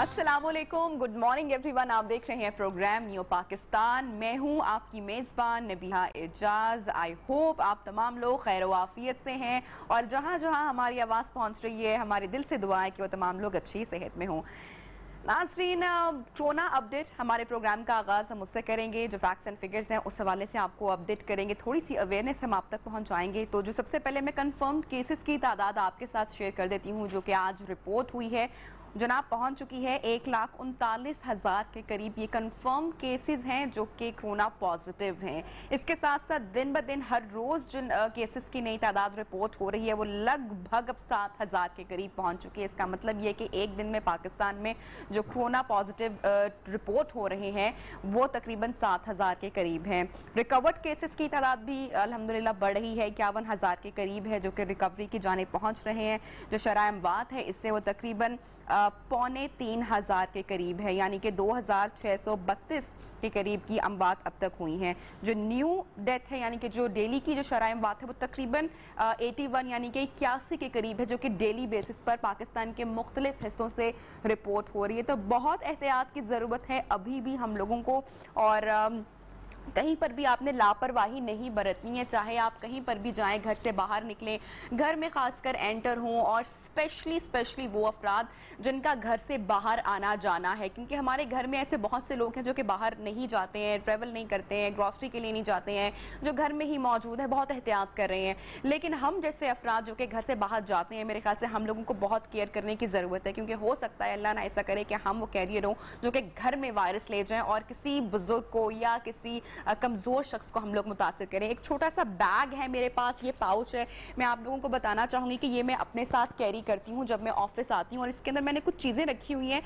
अस्सलाम वालेकुम, good morning everyone. आप देख रहे हैं प्रोग्राम न्यू पाकिस्तान। मैं हूं आपकी मेज़बान नबीहा एजाज। आई होप आप तमाम लोग खैर व आफियत से हैं और जहां जहां हमारी आवाज़ पहुंच रही है हमारे दिल से दुआ है कि वो तमाम लोग अच्छी सेहत में हों। नाज़रीन, कोरोना अपडेट हमारे प्रोग्राम का आगाज़ हम उससे करेंगे। जो फैक्ट्स एंड फिगर्स हैं उस हवाले से आपको अपडेट करेंगे, थोड़ी सी अवेयरनेस हम आप तक पहुंचाएंगे। तो जो सबसे पहले मैं कंफर्म्ड केसेस की तादाद आपके साथ शेयर कर देती हूं जो कि आज रिपोर्ट हुई है। जनाब पहुंच चुकी है 1,39,000 के करीब ये कंफर्म केसेस हैं जो कि कोरोना पॉजिटिव हैं। इसके साथ साथ दिन ब दिन हर रोज़ जिन केसेस की नई तादाद रिपोर्ट हो रही है वो लगभग अब 7,000 के करीब पहुंच चुकी है। इसका मतलब ये कि एक दिन में पाकिस्तान में जो कोरोना पॉजिटिव रिपोर्ट हो रहे हैं वो तकरीबन 7,000 के करीब हैं। रिकवर्ड केसेस की तादाद भी अल्हम्दुलिल्लाह बढ़ रही है, 51,000 के करीब है जो कि रिकवरी की जाने पहुँच रहे हैं। जो शरह अमवात है इससे वो तकरीबन 2,300 के करीब है, यानी कि 2,632 के करीब की अमवात अब तक हुई हैं। जो न्यू डेथ है यानी कि जो डेली की जो शरह अमवात है वो तकरीबन 81 यानी कि 81 के करीब है जो कि डेली बेसिस पर पाकिस्तान के मुख्तलिफ हिस्सों से रिपोर्ट हो रही है। तो बहुत एहतियात की ज़रूरत है अभी भी हम लोगों को, और कहीं पर भी आपने लापरवाही नहीं बरतनी है। चाहे आप कहीं पर भी जाएं, घर से बाहर निकलें, घर में खासकर एंटर हों, और स्पेशली वो अफराद जिनका घर से बाहर आना जाना है, क्योंकि हमारे घर में ऐसे बहुत से लोग हैं जो कि बाहर नहीं जाते हैं, ट्रैवल नहीं करते हैं, ग्रॉसरी के लिए नहीं जाते हैं, जो घर में ही मौजूद है, बहुत एहतियात कर रहे हैं। लेकिन हम जैसे अफराद जो कि घर से बाहर जाते हैं, मेरे ख्याल से हम लोगों को बहुत केयर करने की ज़रूरत है, क्योंकि हो सकता है अल्लाह ना ऐसा करे कि हम वो कैरियर हों जो कि घर में वायरस ले जाएं और किसी बुजुर्ग को या किसी कमज़ोर शख्स को हम लोग मुतासिर करें। एक छोटा सा बैग है मेरे पास, ये पाउच है, मैं आप लोगों को बताना चाहूँगी कि ये मैं अपने साथ कैरी करती हूँ जब मैं ऑफिस आती हूँ, और इसके अंदर मैंने कुछ चीज़ें रखी हुई हैं।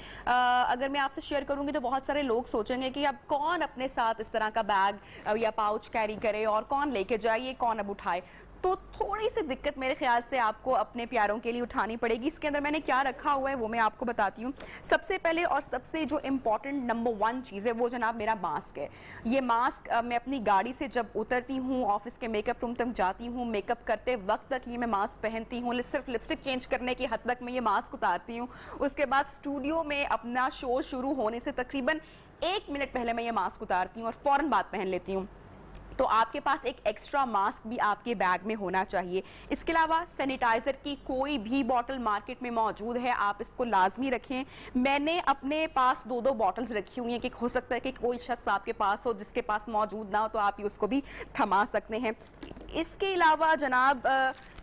अगर मैं आपसे शेयर करूँगी तो बहुत सारे लोग सोचेंगे कि अब कौन अपने साथ इस तरह का बैग या पाउच कैरी करे और कौन लेके जाए, ये कौन अब उठाए। तो थोड़ी सी दिक्कत मेरे ख्याल से आपको अपने प्यारों के लिए उठानी पड़ेगी। इसके अंदर मैंने क्या रखा हुआ है वो मैं आपको बताती हूँ। सबसे पहले और सबसे जो इम्पोर्टेंट नंबर 1 चीज़ है वो जनाब मेरा मास्क है। ये मास्क मैं अपनी गाड़ी से जब उतरती हूँ, ऑफिस के मेकअप रूम तक जाती हूँ, मेकअप करते वक्त तक ये मैं मास्क पहनती हूँ। सिर्फ लिपस्टिक चेंज करने की हद तक मैं ये मास्क उतारती हूँ। उसके बाद स्टूडियो में अपना शो शुरू होने से तकरीबन 1 मिनट पहले मैं ये मास्क उतारती हूँ और फ़ौरन बाद पहन लेती हूँ। तो आपके पास एक एक्स्ट्रा मास्क भी आपके बैग में होना चाहिए। इसके अलावा सैनिटाइज़र की कोई भी बॉटल मार्केट में मौजूद है, आप इसको लाजमी रखें। मैंने अपने पास 2-2 बॉटल्स रखी हुई हैं कि हो सकता है कि कोई शख्स आपके पास हो जिसके पास मौजूद ना हो, तो आप उसको भी थमा सकते हैं। इसके अलावा जनाब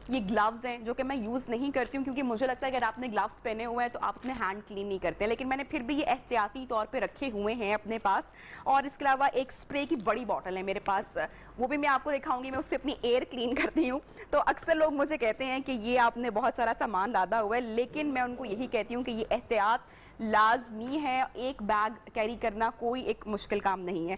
ये ग्लव्स हैं जो कि मैं यूज़ नहीं करती हूँ, क्योंकि मुझे लगता है अगर आपने ग्लव्स पहने हुए हैं तो आप अपने हैंड क्लीन नहीं करते, लेकिन मैंने फिर भी ये एहतियाती तौर पे रखे हुए हैं अपने पास। और इसके अलावा एक स्प्रे की बड़ी बॉटल है मेरे पास, वो भी मैं आपको दिखाऊंगी। मैं उससे अपनी एयर क्लीन करती हूँ। तो अक्सर लोग मुझे कहते हैं कि ये आपने बहुत सारा सामान लादा हुआ है, लेकिन मैं उनको यही कहती हूँ कि ये एहतियात लाजमी है। एक बैग कैरी करना कोई एक मुश्किल काम नहीं है।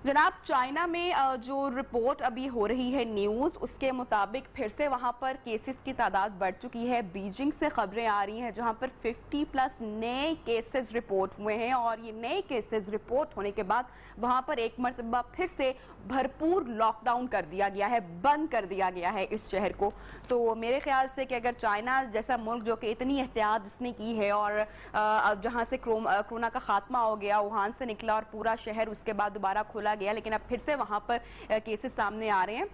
जनाब चाइना में जो रिपोर्ट अभी हो रही है न्यूज़, उसके मुताबिक फिर से वहाँ पर केसेस की तादाद बढ़ चुकी है। बीजिंग से खबरें आ रही हैं जहाँ पर 50+ नए केसेस रिपोर्ट हुए हैं, और ये नए केसेस रिपोर्ट होने के बाद वहाँ पर एक मरतबा फिर से भरपूर लॉकडाउन कर दिया गया है, बंद कर दिया गया है इस शहर को। तो मेरे ख्याल से कि अगर चाइना जैसा मुल्क जो कि इतनी एहतियात जिसने की है, और जहाँ से कोरोना का खात्मा हो गया, वुहान से निकला और पूरा शहर उसके बाद दोबारा खुला गया, लेकिन अब फिर से वहां पर केसेस सामने आ रहे हैं।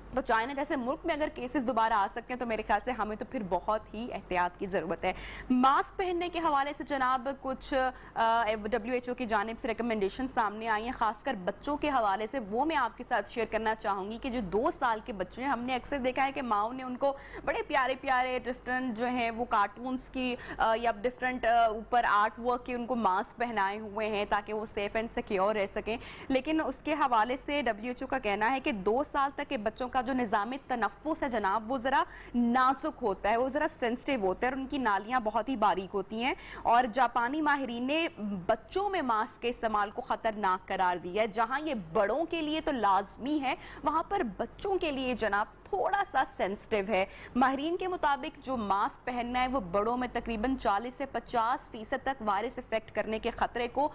तो चाइना जैसे मुल्क में अगर केसेस दोबारा आ सकते हैं तो मेरे ख्याल से हमें तो फिर बहुत ही एहतियात की ज़रूरत है। मास्क पहनने के हवाले से जनाब कुछ WHO की जानिब से रिकमेंडेशन सामने आई हैं, खासकर बच्चों के हवाले से। वो मैं आपके साथ शेयर करना चाहूँगी कि जो 2 साल के बच्चे हैं, हमने अक्सर देखा है कि माओ ने उनको बड़े प्यारे प्यारे डिफरेंट जो हैं वो कार्टून्स की या डिफरेंट ऊपर आर्ट वर्क के उनको मास्क पहनाए हुए हैं ताकि वो सेफ एंड सिक्योर रह सकें। लेकिन उसके हवाले से WHO का कहना है कि 2 साल तक के बच्चों का जो निज़ाम तनफ़्फ़ुस है जनाब वो ज़रा नाजुक होता है, वो ज़रा सेंसिटिव होता है, और उनकी नालियाँ बहुत ही बारीक होती हैं। और जापानी माहिरीन ने बच्चों में मास्क के इस्तेमाल को ख़तरनाक करार दिया है। जहाँ ये बड़ों के लिए तो लाजमी है, वहाँ पर बच्चों के लिए जनाब थोड़ा सा सेंसिटिव है। माहिरीन के मुताबिक जो मास्क पहनना है वो बड़ों में तकरीबन 40 से 50% तक वायरस इफेक्ट करने के खतरे को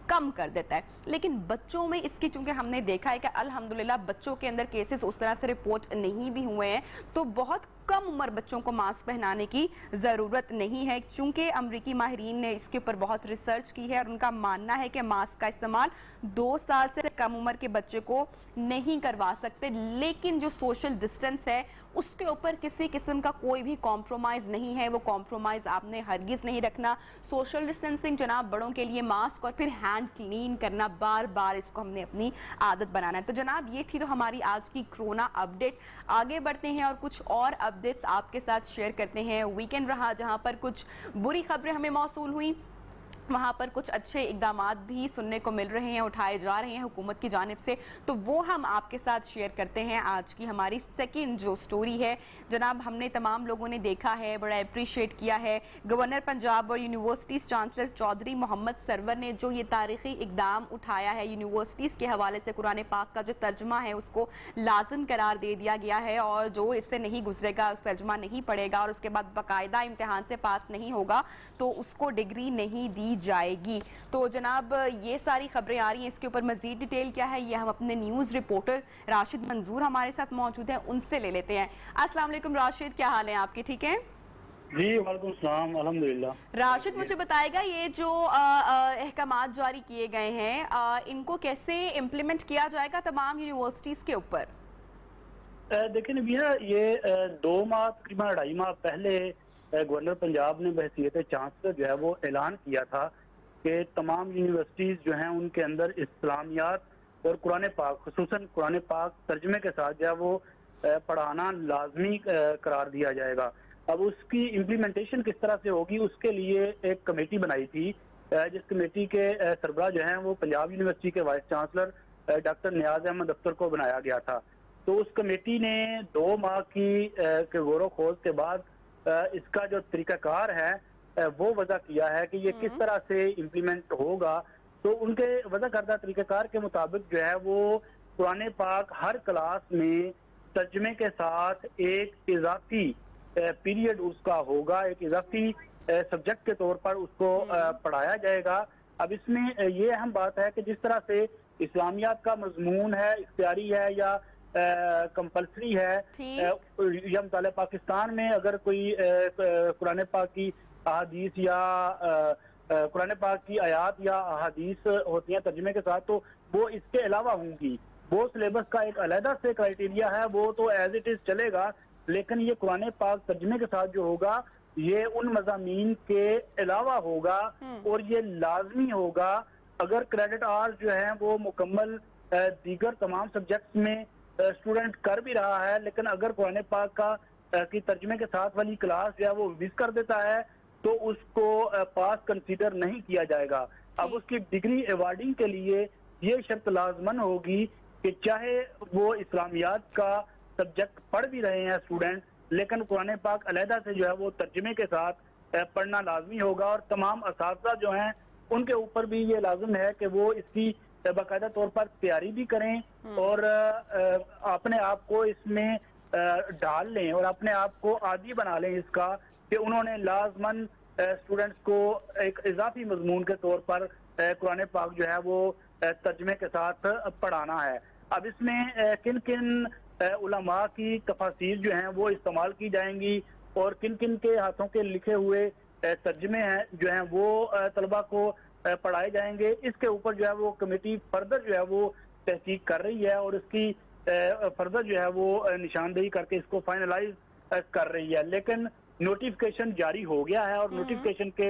कम कर देता है, लेकिन बच्चों में इसकी चूंकि हमने देखा है कि अल्हम्दुलिल्लाह बच्चों के अंदर केसेस उस तरह से रिपोर्ट नहीं भी हुए हैं, तो बहुत कम उम्र बच्चों को मास्क पहनाने की ज़रूरत नहीं है, चूँकि अमरीकी माहिरीन ने इसके ऊपर बहुत रिसर्च की है और उनका मानना है कि मास्क का इस्तेमाल 2 साल से कम उम्र के बच्चे को नहीं करवा सकते। लेकिन जो सोशल डिस्टेंस है उसके ऊपर किसी किस्म का कोई भी कॉम्प्रोमाइज़ नहीं है, वो कॉम्प्रोमाइज़ आपने हरगिज़ नहीं रखना। सोशल डिस्टेंसिंग जनाब, बड़ों के लिए मास्क और फिर हैंड क्लीन करना, बार बार इसको हमने अपनी आदत बनाना है। तो जनाब ये थी तो हमारी आज की कोरोना अपडेट। आगे बढ़ते हैं और कुछ और अपडेट्स आपके साथ शेयर करते हैं। वीकेंड रहा जहां पर कुछ बुरी खबरें हमें मौसूल हुई, वहाँ पर कुछ अच्छे इक़दामात भी सुनने को मिल रहे हैं, उठाए जा रहे हैं हुकूमत की जानिब से, तो वो हम आपके साथ शेयर करते हैं। आज की हमारी सेकंड जो स्टोरी है जनाब, हमने तमाम लोगों ने देखा है, बड़ा अप्रिशिएट किया है। गवर्नर पंजाब और यूनिवर्सिटीज़ चांसलर चौधरी मोहम्मद सरवर ने जो ये तारीख़ी इक़दाम उठाया है, यूनिवर्सिटीज़ के हवाले से कुरान पाक का जो तर्जमा है उसको लाजिम करार दे दिया गया है, और जो इससे नहीं गुजरेगा, उस तर्जमा नहीं पढ़ेगा और उसके बाद बाकायदा इम्तिहान से पास नहीं होगा तो उसको डिग्री नहीं दी जाएगी। तो जनाब ये सारी खबरें आ रही हैं, इसके ऊपर मजीद डिटेल क्या है ये हम अपने न्यूज़ रिपोर्टर राशिद मंजूर हमारे साथ मौजूद हैं, उनसे ले लेते हैं। अस्सलाम वालेकुम राशिद, क्या हाल है आपके? ठीक है जी, वालेकुम सलाम, अल्हम्दुलिल्लाह। राशिद मुझे बताएगा ये जो अहकामात जारी किए गए हैं इनको कैसे इम्प्लीमेंट किया जाएगा तमाम यूनिवर्सिटीज़ के ऊपर? देखिए नबीहा, ये 2 माह तकरीबन 2.5 माह पहले गवर्नर पंजाब ने बहसीयत चांसलर जो है वो ऐलान किया था कि तमाम यूनिवर्सिटीज़ जो हैं उनके अंदर इस्लामियात और कुरान पाक, खुसूसन कुरान पाक तर्जमे के साथ जो है वो पढ़ाना लाजमी करार दिया जाएगा। अब उसकी इम्प्लीमेंटेशन किस तरह से होगी, उसके लिए एक कमेटी बनाई थी, जिस कमेटी के सरबराह जो हैं वो पंजाब यूनिवर्सिटी के वाइस चांसलर डॉक्टर नियाज अहमद अख्तर को बनाया गया था। तो उस कमेटी ने 2 माह की गौर खोज के बाद इसका जो तरीकाकार है वो वजह किया है कि ये किस तरह से इम्प्लीमेंट होगा। तो उनके वजह करदा तरीकाकार के मुताबिक जो है वो कुरान पाक हर क्लास में तर्जमे के साथ एक इजाफी पीरियड उसका होगा, एक इजाफी सब्जेक्ट के तौर पर उसको पढ़ाया जाएगा। अब इसमें ये अहम बात है कि जिस तरह से इस्लामियात का मजमून है, इख्तियारी है या कंपल्सरी है, या मिसाल पाकिस्तान में अगर कोई कुरान पाक की अहादीस या कुरान पाक की आयात या अहादीस होती हैं तर्जमे के साथ, तो वो इसके अलावा होंगी। वो सिलेबस का एक अलहदा से क्राइटेरिया है, वो तो एज इट इज चलेगा, लेकिन ये कुरान पाक तर्जमे के साथ जो होगा ये उन मज़ामीन के अलावा होगा और ये लाजमी होगा। अगर क्रेडिट आवर्स जो है वो मुकम्मल दीगर तमाम सब्जेक्ट्स में स्टूडेंट कर भी रहा है, लेकिन अगर कुरान पाक का की तर्जमे के साथ वाली क्लास जो है वो मिस कर देता है तो उसको पास कंसीडर नहीं किया जाएगा। अब उसकी डिग्री अवार्डिंग के लिए ये शर्त लाजमन होगी कि चाहे वो इस्लामियात का सब्जेक्ट पढ़ भी रहे हैं स्टूडेंट, लेकिन कुरान पाक अलहदा से जो है वो तर्जमे के साथ पढ़ना लाजमी होगा। और तमाम असातिज़ा जो हैं उनके ऊपर भी ये लाजिम है कि वो इसकी बाकायदा तौर पर तैयारी भी करें और अपने आप को इसमें डाल लें और अपने आप को आदी बना लें इसका कि उन्होंने लाजमन स्टूडेंट्स को एक इजाफी मजमून के तौर पर कुरान पाक जो है वो तर्जमे के साथ पढ़ाना है। अब इसमें किन किन उलमा की तफासीर जो हैं वो इस्तेमाल की जाएंगी और किन किन के हाथों के लिखे हुए तर्जमे हैं जो हैं वो तलबा को पढ़ाए जाएंगे, इसके ऊपर जो है वो कमेटी फर्दर जो है वो तहकीक कर रही है और इसकी फर्दर जो है वो निशानदेही करके इसको फाइनलाइज कर रही है। लेकिन नोटिफिकेशन जारी हो गया है और नोटिफिकेशन के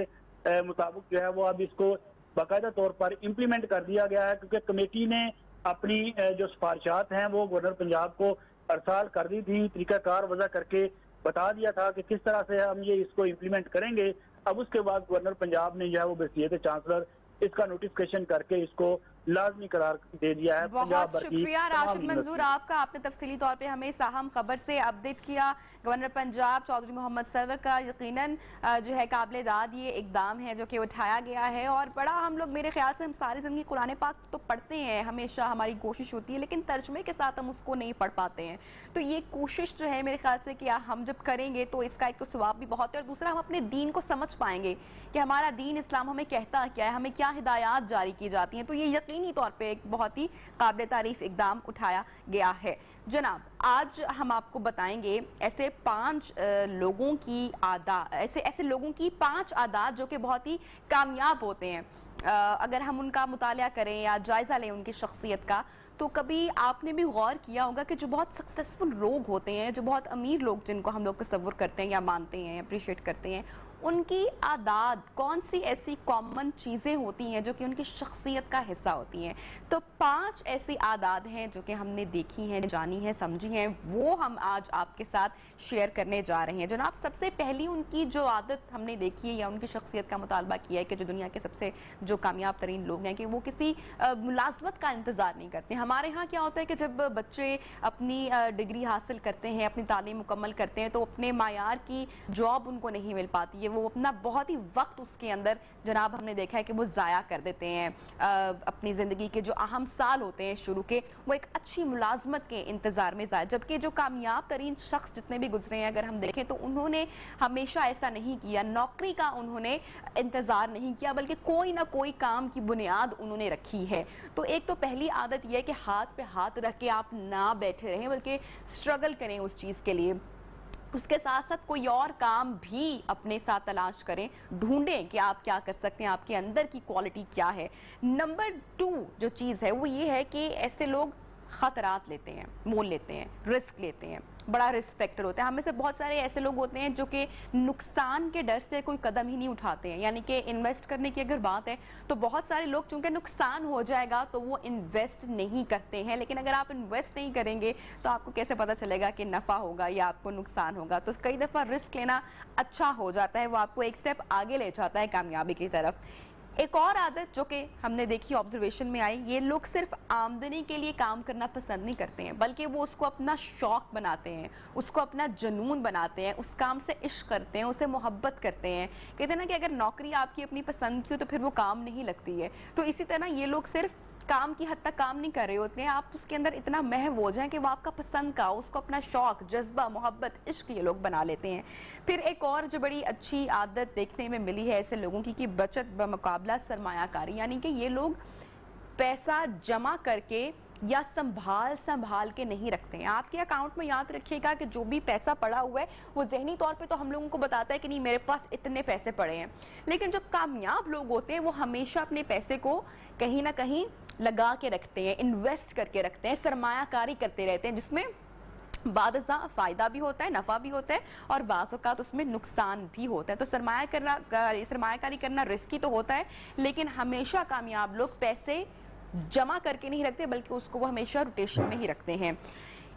मुताबिक जो है वो अब इसको बाकायदा तौर पर इम्प्लीमेंट कर दिया गया है, क्योंकि कमेटी ने अपनी जो सिफारिशात हैं वो गवर्नर पंजाब को अरसाल कर दी थी, तरीकाकार वजह करके बता दिया था कि किस तरह से हम ये इसको इम्प्लीमेंट करेंगे। अब उसके बाद गवर्नर पंजाब ने जो है वो बहसीयत चांसलर इसका नोटिफिकेशन करके इसको लाजमी करार दे दिया है। बहुत शुक्रिया राशिद मंजूर आपका, आपने तफसीली तौर पे हमें इस अहम खबर से अपडेट किया। गवर्नर पंजाब चौधरी मोहम्मद सरवर का यकीनन जो है काबिल दाद ये इकदाम है जो कि उठाया गया है, और बड़ा हम लोग, मेरे ख्याल से हम सारी ज़िंदगी कुरान पाक तो पढ़ते हैं, हमेशा हमारी कोशिश होती है, लेकिन तर्जमे के साथ हम उसको नहीं पढ़ पाते हैं। तो ये कोशिश जो है मेरे ख्याल से कि हम जब करेंगे तो इसका एक तो सवाब भी बहुत है और दूसरा हम अपने दीन को समझ पाएंगे कि हमारा दीन इस्लाम हमें कहता क्या है, हमें क्या हिदायत जारी की जाती हैं। तो ये यकीनी तौर पर एक बहुत ही काबिल तारीफ इकदाम उठाया गया है। जनाब, आज हम आपको बताएंगे ऐसे 5 लोगों की ऐसे लोगों की 5 आदत जो कि बहुत ही कामयाब होते हैं। अगर हम उनका मुतालिया करें या जायज़ा लें उनकी शख्सियत का, तो कभी आपने भी गौर किया होगा कि जो बहुत सक्सेसफुल लोग होते हैं, जो बहुत अमीर लोग जिनको हम लोग तसव्वुर करते हैं या मानते हैं, अप्रिशिएट करते हैं, उनकी आदत कौन सी ऐसी कॉमन चीज़ें होती हैं जो कि उनकी शख्सियत का हिस्सा होती हैं। तो 5 ऐसी आदत हैं जो कि हमने देखी हैं, जानी हैं, समझी हैं, वो हम आज आपके साथ शेयर करने जा रहे हैं। जनाब, सबसे पहली उनकी जो आदत हमने देखी है या उनकी शख्सियत का मुतालबा किया है कि जो दुनिया के सबसे जो कामयाब तरीन लोग हैं कि वो किसी मुलाजमत का इंतज़ार नहीं करते। हमारे यहाँ क्या होता है कि जब बच्चे अपनी डिग्री हासिल करते हैं, अपनी तालीम मुकम्मल करते हैं, तो अपने मायार की जॉब उनको नहीं मिल पाती है। वो अपना बहुत ही वक्त उसके अंदर जनाब हमने देखा है कि वो ज़ाया कर देते हैं। अपनी ज़िंदगी के जो अहम साल होते हैं शुरू के, वो एक अच्छी मुलाजमत के इंतज़ार में ज़ाया। जबकि जो कामयाब तरीन शख्स जितने भी गुजरे हैं, अगर हम देखें तो उन्होंने हमेशा ऐसा नहीं किया, नौकरी का उन्होंने इंतज़ार नहीं किया, बल्कि कोई ना कोई काम की बुनियाद उन्होंने रखी है। तो एक तो पहली आदत यह है कि हाथ पे हाथ रख के आप ना बैठे रहें, बल्कि स्ट्रगल करें उस चीज़ के लिए। उसके साथ साथ कोई और काम भी अपने साथ तलाश करें, ढूंढें कि आप क्या कर सकते हैं, आपके अंदर की क्वालिटी क्या है। नंबर 2 जो चीज़ है वो ये है कि ऐसे लोग खतरात लेते हैं, मोल लेते हैं, रिस्क लेते हैं, बड़ा रिस्क फैक्टर होता है। हमें से बहुत सारे ऐसे लोग होते हैं जो कि नुकसान के डर से कोई कदम ही नहीं उठाते हैं। यानी कि इन्वेस्ट करने की अगर बात है तो बहुत सारे लोग चूंकि नुकसान हो जाएगा तो वो इन्वेस्ट नहीं करते हैं। लेकिन अगर आप इन्वेस्ट नहीं करेंगे तो आपको कैसे पता चलेगा कि नफ़ा होगा या आपको नुकसान होगा। तो कई दफ़ा रिस्क लेना अच्छा हो जाता है, वो आपको एक स्टेप आगे ले जाता है कामयाबी की तरफ। एक और आदत जो कि हमने देखी, ऑब्जर्वेशन में आई, ये लोग सिर्फ आमदनी के लिए काम करना पसंद नहीं करते हैं, बल्कि वो उसको अपना शौक बनाते हैं, उसको अपना जुनून बनाते हैं, उस काम से इश्क करते हैं, उसे मोहब्बत करते हैं। कहते हैं ना कि अगर नौकरी आपकी अपनी पसंद की हो तो फिर वो काम नहीं लगती है। तो इसी तरह ये लोग सिर्फ काम की हद तक काम नहीं कर रहे होते हैं, आप उसके अंदर इतना महव हो जाएं कि वो आपका पसंद का, उसको अपना शौक, जज्बा, मोहब्बत, इश्क ये लोग बना लेते हैं। फिर एक और जो बड़ी अच्छी आदत देखने में मिली है ऐसे लोगों की कि बचत बमुकाबला सरमायाकारी। यानी कि ये लोग पैसा जमा करके या संभाल के नहीं रखते हैं। आपके अकाउंट में याद रखिएगा कि जो भी पैसा पड़ा हुआ है वो ज़हनी तौर पे तो हम लोगों को बताता है कि नहीं मेरे पास इतने पैसे पड़े हैं, लेकिन जो कामयाब लोग होते हैं वो हमेशा अपने पैसे को कहीं ना कहीं लगा के रखते हैं, इन्वेस्ट करके रखते हैं, सरमायाकारी करते रहते हैं, जिसमें बादज़ा फ़ायदा भी होता है, नफ़ा भी होता है और बाज़ औक़ात उसमें नुकसान भी होता है। तो सरमायाकारी करना रिस्की तो होता है, लेकिन हमेशा कामयाब लोग पैसे जमा करके नहीं रखते, बल्कि उसको वो हमेशा रोटेशन में ही रखते हैं।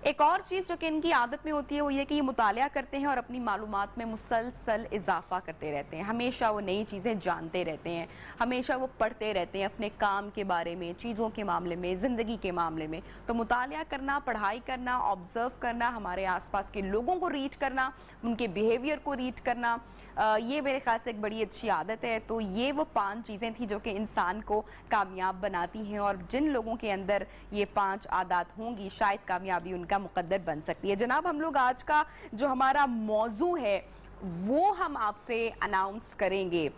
एक और चीज़ जो कि इनकी आदत में होती है वो ये कि ये मुतालिया करते हैं और अपनी मालूमात में मुसलसल इजाफा करते रहते हैं। हमेशा वो नई चीज़ें जानते रहते हैं, हमेशा वो पढ़ते रहते हैं अपने काम के बारे में, चीज़ों के मामले में, ज़िंदगी के मामले में। तो मुतालिया करना, पढ़ाई करना, ऑब्ज़र्व करना, हमारे आसपास के लोगों को रीड करना, उनके बिहेवियर को रीड करना, ये मेरे ख्याल से एक बड़ी अच्छी आदत है। तो ये वो 5 चीज़ें थी जो कि इंसान को कामयाब बनाती हैं, और जिन लोगों के अंदर ये 5 आदत होंगी शायद कामयाबी उनका मुकद्दर बन सकती है। जनाब, हम लोग आज का जो हमारा मौजू है वो हम आपसे अनाउंस करेंगे।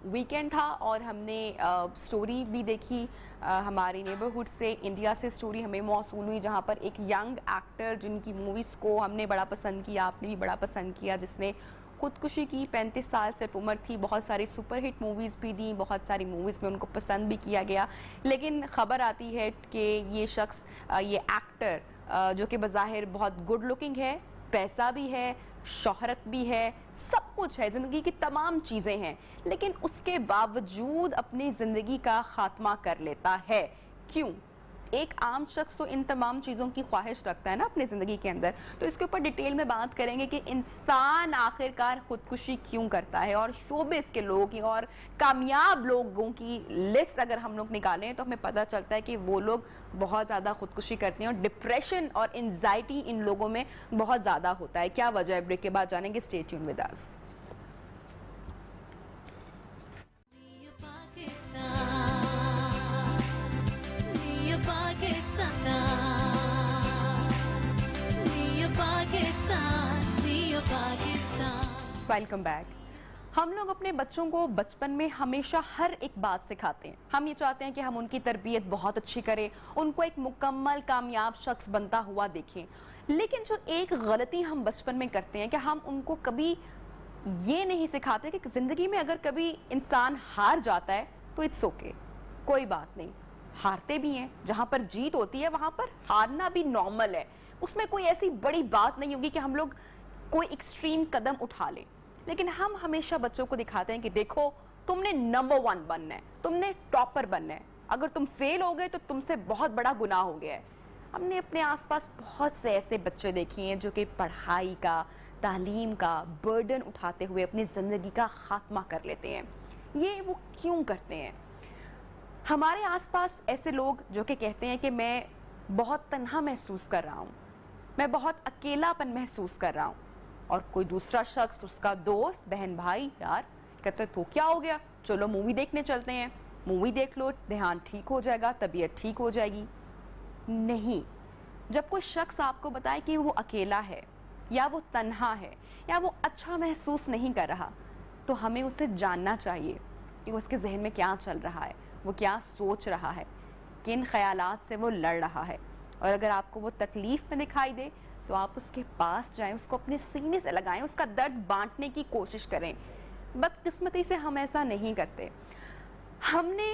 वीकेंड था और हमने स्टोरी भी देखी हमारी नेबरहुड से, इंडिया से स्टोरी हमें मौसूल हुई, जहाँ पर एक यंग एक्टर जिनकी मूवीज़ को हमने बड़ा पसंद किया, आपने भी बड़ा पसंद किया, जिसने खुदकुशी की, 35 साल सिर्फ उम्र थी, बहुत सारी सुपरहिट मूवीज़ भी दी, बहुत सारी मूवीज़ में उनको पसंद भी किया गया। लेकिन ख़बर आती है कि ये शख्स, ये एक्टर जो कि बज़ाहिर बहुत गुड लुकिंग है, पैसा भी है, शोहरत भी है, सब कुछ है, ज़िंदगी की तमाम चीज़ें हैं, लेकिन उसके बावजूद अपनी ज़िंदगी का ख़ात्मा कर लेता है। क्यों? एक आम शख्स तो इन तमाम चीज़ों की ख्वाहिश रखता है ना अपनी ज़िंदगी के अंदर। तो इसके ऊपर डिटेल में बात करेंगे कि इंसान आखिरकार खुदकुशी क्यों करता है, और शोबिस के लोगों की और कामयाब लोगों की लिस्ट अगर हम लोग निकालें तो हमें पता चलता है कि वो लोग बहुत ज़्यादा खुदकुशी करते हैं, और डिप्रेशन और एंजाइटी इन लोगों में बहुत ज़्यादा होता है। क्या वजह है, ब्रेक के बाद जानेंगे। Stay tune with us. Welcome back. ہم لوگ اپنے بچوں کو بچپن میں ہمیشہ ہر ایک بات سکھاتے ہیں. ہم یہ چاہتے ہیں کہ ہم ان کی تربیت بہت اچھی کریں, ان کو ایک مکمل کامیاب شخص بنتا ہوا دیکھیں. لیکن جو ایک غلطی ہم بچپن میں کرتے ہیں کہ ہم ان کو کبھی یہ نہیں سکھاتے کہ زندگی میں اگر کبھی انسان ہار جاتا ہے تو اٹس اوکے, کوئی بات نہیں. ہارتے بھی ہیں, جہاں پر جیت ہوتی ہے وہاں پر ہارنا بھی نارمل ہے, اس میں کوئی ایسی بڑی بات نہیں ہوگی کہ ہم لوگ کوئی ایکسٹریم قدم اٹھا لیں. لیکن ہم ہمیشہ بچوں کو دکھاتے ہیں کہ دیکھو تم نے نمبر 1 بننا ہے, تم نے ٹاپر بننا ہے, اگر تم فیل ہو گئے تو تم سے بہت بڑا گناہ ہو گیا ہے. ہم نے اپنے آس پاس بہت سے ایسے بچے دیکھے ہیں جو کہ پڑھائی کا, تعلیم کا برڈن اٹھاتے ہوئے اپنی زندگی کا خاتمہ کر لیتے ہیں. یہ وہ کیوں کرتے ہیں؟ ہمارے آس پاس ایسے لوگ جو کہ کہتے ہیں کہ میں بہت تنہا محسوس کر رہا ہوں, میں بہت اکیلا پن محسوس کر رہا ہوں, اور کوئی دوسرا شخص, اس کا دوست, بہن, بھائی, یار کہتے تو کیا ہو گیا, چلو مووی دیکھنے چلتے ہیں, مووی دیکھ لو, دھیان ٹھیک ہو جائے گا, طبیعت ٹھیک ہو جائے گی. نہیں, جب کوئی شخص آپ کو بتائے کہ وہ اکیلا ہے یا وہ تنہا ہے یا وہ اچھا محسوس نہیں کر رہا, تو ہمیں اسے جاننا چاہیے کہ اس کے ذہن میں کیا چل رہا ہے, وہ کیا سوچ رہا ہے, کن خیالات سے وہ لڑ رہا ہے. اور اگر آپ کو وہ تکلیف میں دکھائی دے تو آپ اس کے پاس جائیں, اس کو اپنے سینے سے لگائیں, اس کا درد بانٹنے کی کوشش کریں. بدقسمتی سے ہم ایسا نہیں کرتے. ہم نے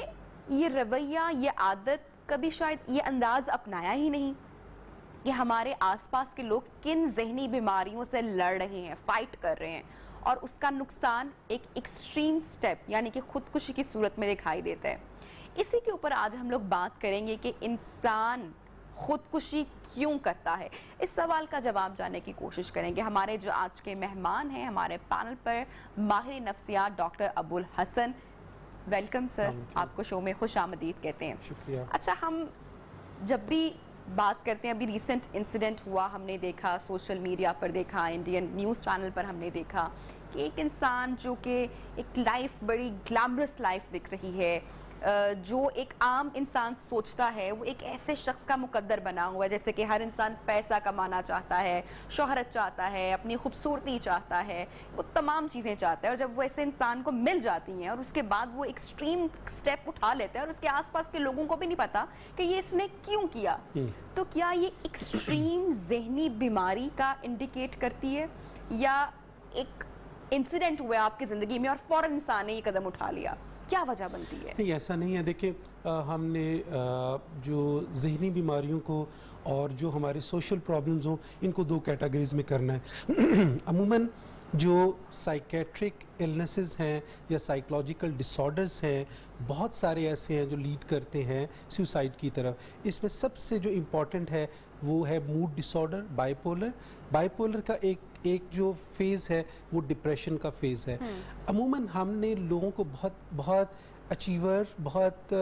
یہ رویہ, یہ عادت کبھی شاید یہ انداز اپنایا ہی نہیں کہ ہمارے آس پاس کے لوگ کن ذہنی بیماریوں سے لڑ رہے ہیں, فائٹ کر رہے ہیں, اور اس کا نقصان ایک ایکسٹریم سٹیپ یعنی کہ خودکشی کی صورت میں دکھائی دیتا ہے. اسی کے اوپر آج ہم لوگ بات کریں گے کہ انسان خودکشی کیوں کرتا ہے. اس سوال کا جواب جاننے کی کوشش کریں گے. ہمارے جو آج کے مہمان ہیں ہمارے پینل پر, ماہر نفسیات ڈاکٹر ابو الحسن. ویلکم سر, آپ کو شو میں خوش آمدید کہتے ہیں. شکریہ. اچھا, ہم جب بھی بات کرتے ہیں, ابھی ریسنٹ انسیڈنٹ ہوا, ہم نے دیکھا, سوشل میڈیا پر دیکھا, انڈین نیوز چینل پر ہم نے دیکھا کہ ایک انسان جو کہ ایک لائف, بڑی گلیمرس لائف دکھ رہی ہے, جو ایک عام انسان سوچتا ہے, وہ ایک ایسے شخص کا مقدر بنا ہوا ہے جیسے کہ ہر انسان پیسہ کمانا چاہتا ہے, شہرت چاہتا ہے, اپنی خوبصورتی چاہتا ہے, وہ تمام چیزیں چاہتا ہے. اور جب وہ ایسے انسان کو مل جاتی ہیں اور اس کے بعد وہ ایکسٹریم سٹیپ اٹھا لیتا ہے اور اس کے آس پاس کے لوگوں کو بھی نہیں پتا کہ یہ اس نے کیوں کیا, تو کیا یہ ایکسٹریم ذہنی بیماری کا انڈیکیٹ کرتی ہے یا ایک انسیڈنٹ ہوا آپ کی زندگی میں اور فوراً انسان نے یہ قدم اٹھا لیا؟ کیا وجہ بنتی ہے؟ نہیں, ایسا نہیں ہے. دیکھیں, ہم نے جو ذہنی بیماریوں کو اور جو ہمارے سوشل پرابلمز ہوں ان کو 2 کیٹیگریز میں کرنا ہے. عموماً جو سائیکیٹرک النیسز ہیں یا سائیکولوجیکل ڈس آرڈرز ہیں, بہت سارے ایسے ہیں جو لیڈ کرتے ہیں سوسائڈ کی طرف. اس میں سب سے جو امپورٹنٹ ہے وہ ہے mood disorder, bipolar. Bipolar کا ایک جو فیز ہے وہ ڈپریشن کا فیز ہے. عموماً ہم نے لوگوں کو بہت اچیور, بہت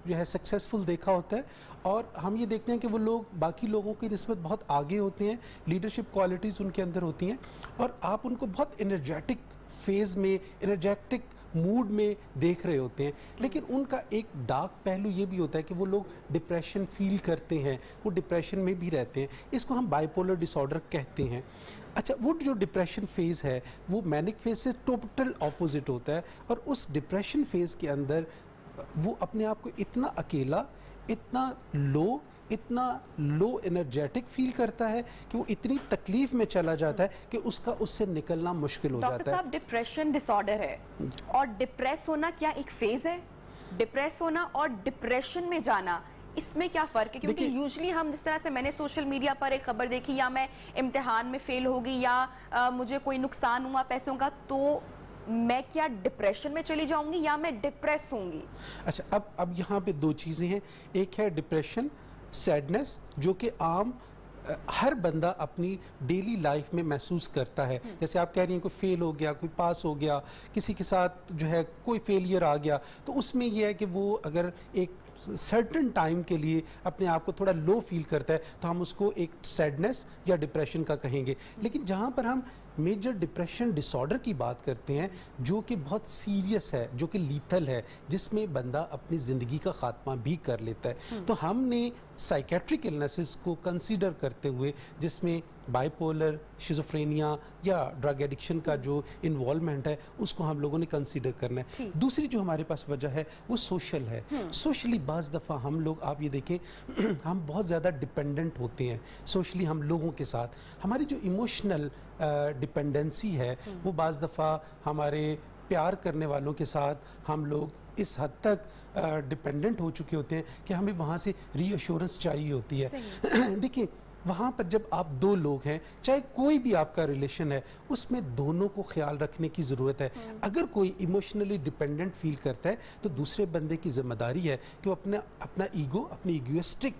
جو ہے سکسیسفل دیکھا ہوتا ہے, اور ہم یہ دیکھتے ہیں کہ وہ لوگ باقی لوگوں کی نسبت بہت آگے ہوتے ہیں, لیڈرشپ کوالٹیز ان کے اندر ہوتی ہیں, اور آپ ان کو بہت انرجیٹک فیز میں, انرجیٹک موڈ میں دیکھ رہے ہوتے ہیں. لیکن ان کا ایک ڈارک پہلو یہ بھی ہوتا ہے کہ وہ لوگ ڈپریشن فیل کرتے ہیں, وہ ڈپریشن میں بھی رہتے ہیں. اس کو ہم بائی پولر ڈس آرڈر کہتے ہیں. اچھا, وہ جو ڈپریشن فیز ہے وہ مینک فیز سے ٹوٹل اپوزٹ ہوتا ہے, اور اس ڈپریشن فیز کے اندر وہ اپنے آپ کو اتنا اکیلا, اتنا لو انرجیٹک فیل کرتا ہے کہ وہ اتنی تکلیف میں چلا جاتا ہے کہ اس سے نکلنا مشکل ہو جاتا ہے. ڈاکٹر صاحب, ڈپریشن ڈس آرڈر ہے اور ڈپریس ہونا کیا ایک فیز ہے؟ ڈپریس ہونا اور ڈپریشن میں جانا, اس میں کیا فرق ہے؟ کیونکہ یوزلی ہم جس طرح سے, میں نے سوشل میڈیا پر ایک خبر دیکھی, یا میں امتحان میں فیل ہوگی یا مجھے کوئی نقصان ہوا پیسوں کا, تو میں کیا ڈپریشن میں چلی جاؤں گی یا میں ڈپریس ہوں گی؟ اچھا, اب یہاں پہ 2 چیزیں ہیں. ایک ہے ڈپریشن, سیڈنس, جو کہ عام ہر بندہ اپنی ڈیلی لائف میں محسوس کرتا ہے. جیسے آپ کہہ رہی ہیں کوئی فیل ہو گیا, کوئی پاس ہو گیا, کسی کے ساتھ جو ہے کوئی فیلئر آ گیا, تو اس میں یہ ہے کہ وہ اگر ایک سرٹن ٹائم کے لیے اپنے آپ کو تھوڑا لو فیل کرتا ہے تو ہم اس کو ایک سیڈنس یا ڈپریشن کا کہیں گے. لیکن جہاں پر ہم मेजर डिप्रेशन डिसऑर्डर की बात करते हैं जो कि बहुत सीरियस है, जो कि लीथल है, जिसमें बंदा अपनी ज़िंदगी का ख़ात्मा भी कर लेता है। तो हमने साइकेट्रिक इलनेसेस को कंसीडर करते हुए, जिसमें बाइपोलर, शिज़ोफ्रेनिया या ड्रग एडिक्शन का जो इन्वॉल्वमेंट है, उसको हम लोगों ने कंसीडर करना है। दूसरी जो हमारे पास वजह है वो सोशल है। सोशली बाज़ दफ़ा हम लोग, आप ये देखें, हम बहुत ज़्यादा डिपेंडेंट होते हैं सोशली हम लोगों के साथ। हमारी जो इमोशनल डिपेंडेंसी है वो बाज़ दफ़ा हमारे प्यार करने वालों के साथ हम लोग इस हद तक डिपेंडेंट हो चुके होते हैं कि हमें वहाँ से रीअश्योरेंस चाहिए होती है। देखिए, वहाँ पर जब आप दो लोग हैं, चाहे कोई भी आपका रिलेशन है, उसमें दोनों को ख्याल रखने की ज़रूरत है। अगर कोई इमोशनली डिपेंडेंट फील करता है तो दूसरे बंदे की ज़िम्मेदारी है कि वो अपना ईगो, अपनी ईगोइस्टिक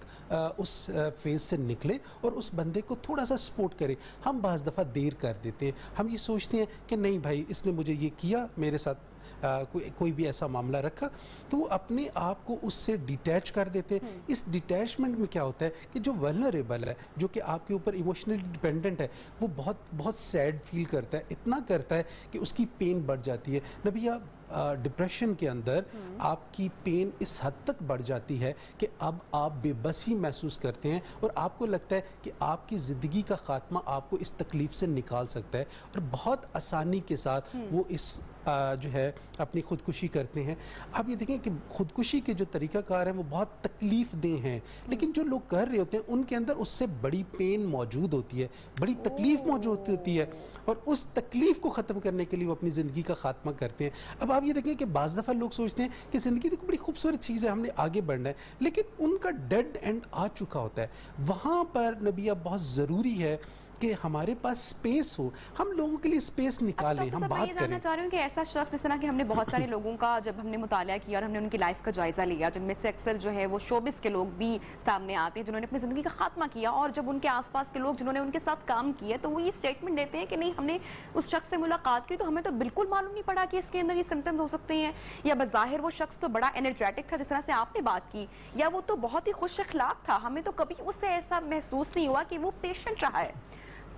उस फेज से निकले और उस बंदे को थोड़ा सा सपोर्ट करे। हम बाज़ दफ़ा देर कर देते हैं, हम ये सोचते हैं कि नहीं भाई, इसने मुझे ये किया, मेरे साथ कोई भी ऐसा मामला रखा, तो वो अपने आप को उससे डिटैच कर देते हैं। इस डिटैचमेंट में क्या होता है कि जो वल्नरेबल है, जो कि आपके ऊपर इमोशनली डिपेंडेंट है, वो बहुत बहुत सैड फील करता है, इतना करता है कि उसकी पेन बढ़ जाती है। नबिया, डिप्रेशन के अंदर आपकी पेन इस हद तक बढ़ जाती है कि अब आप बेबसी महसूस करते हैं और आपको लगता है कि आपकी ज़िंदगी का ख़ात्मा आपको इस तकलीफ़ से निकाल सकता है, और बहुत आसानी के साथ वो इस जो है अपनी ख़ुदकुशी करते हैं। आप ये देखें कि ख़ुदकुशी के जो तरीक़ाकार हैं वो बहुत तकलीफ़ दें हैं, लेकिन जो लोग कर रहे होते हैं उनके अंदर उससे बड़ी पेन मौजूद होती है, बड़ी तकलीफ़ मौजूद होती है, और उस तकलीफ़ को ख़त्म करने के लिए वो अपनी ज़िंदगी का ख़ात्मा करते हैं। अब आप ये देखें कि बाज़ दफ़ा लोग सोचते हैं कि ज़िंदगी तो बड़ी खूबसूरत चीज़ है, हमने आगे बढ़ना है, लेकिन उनका डेड एंड आ चुका होता है। वहाँ पर नबिया बहुत ज़रूरी है कि हमारे पास स्पेस हो, हम लोगों के लिए स्पेस निकालें, हम बात करें। जानना चाह रही हूँ कि ऐसा शख्स, जिस तरह कि हमने बहुत सारे लोगों का जब हमने मुताला किया और हमने उनकी लाइफ का जायजा लिया, जिनमें से अक्सर जो है वो शोबिस के लोग भी सामने आते हैं जिन्होंने अपनी ज़िंदगी का खात्मा किया, और जब उनके आसपास के लोग जिन्होंने उनके साथ काम किया तो वो ये स्टेटमेंट देते हैं कि नहीं, हमने उस शख्स से मुलाकात की तो हमें तो बिल्कुल मालूम नहीं पड़ा कि इसके अंदर ये सिम्टम्स हो सकते हैं, या बज़ाहिर वो शख्स तो बड़ा एनर्जेटिक था जिस तरह से आपने बात की, या वो तो बहुत ही खुश अखलाक था, हमें तो कभी उससे ऐसा महसूस नहीं हुआ कि वो पेशेंट रहा है।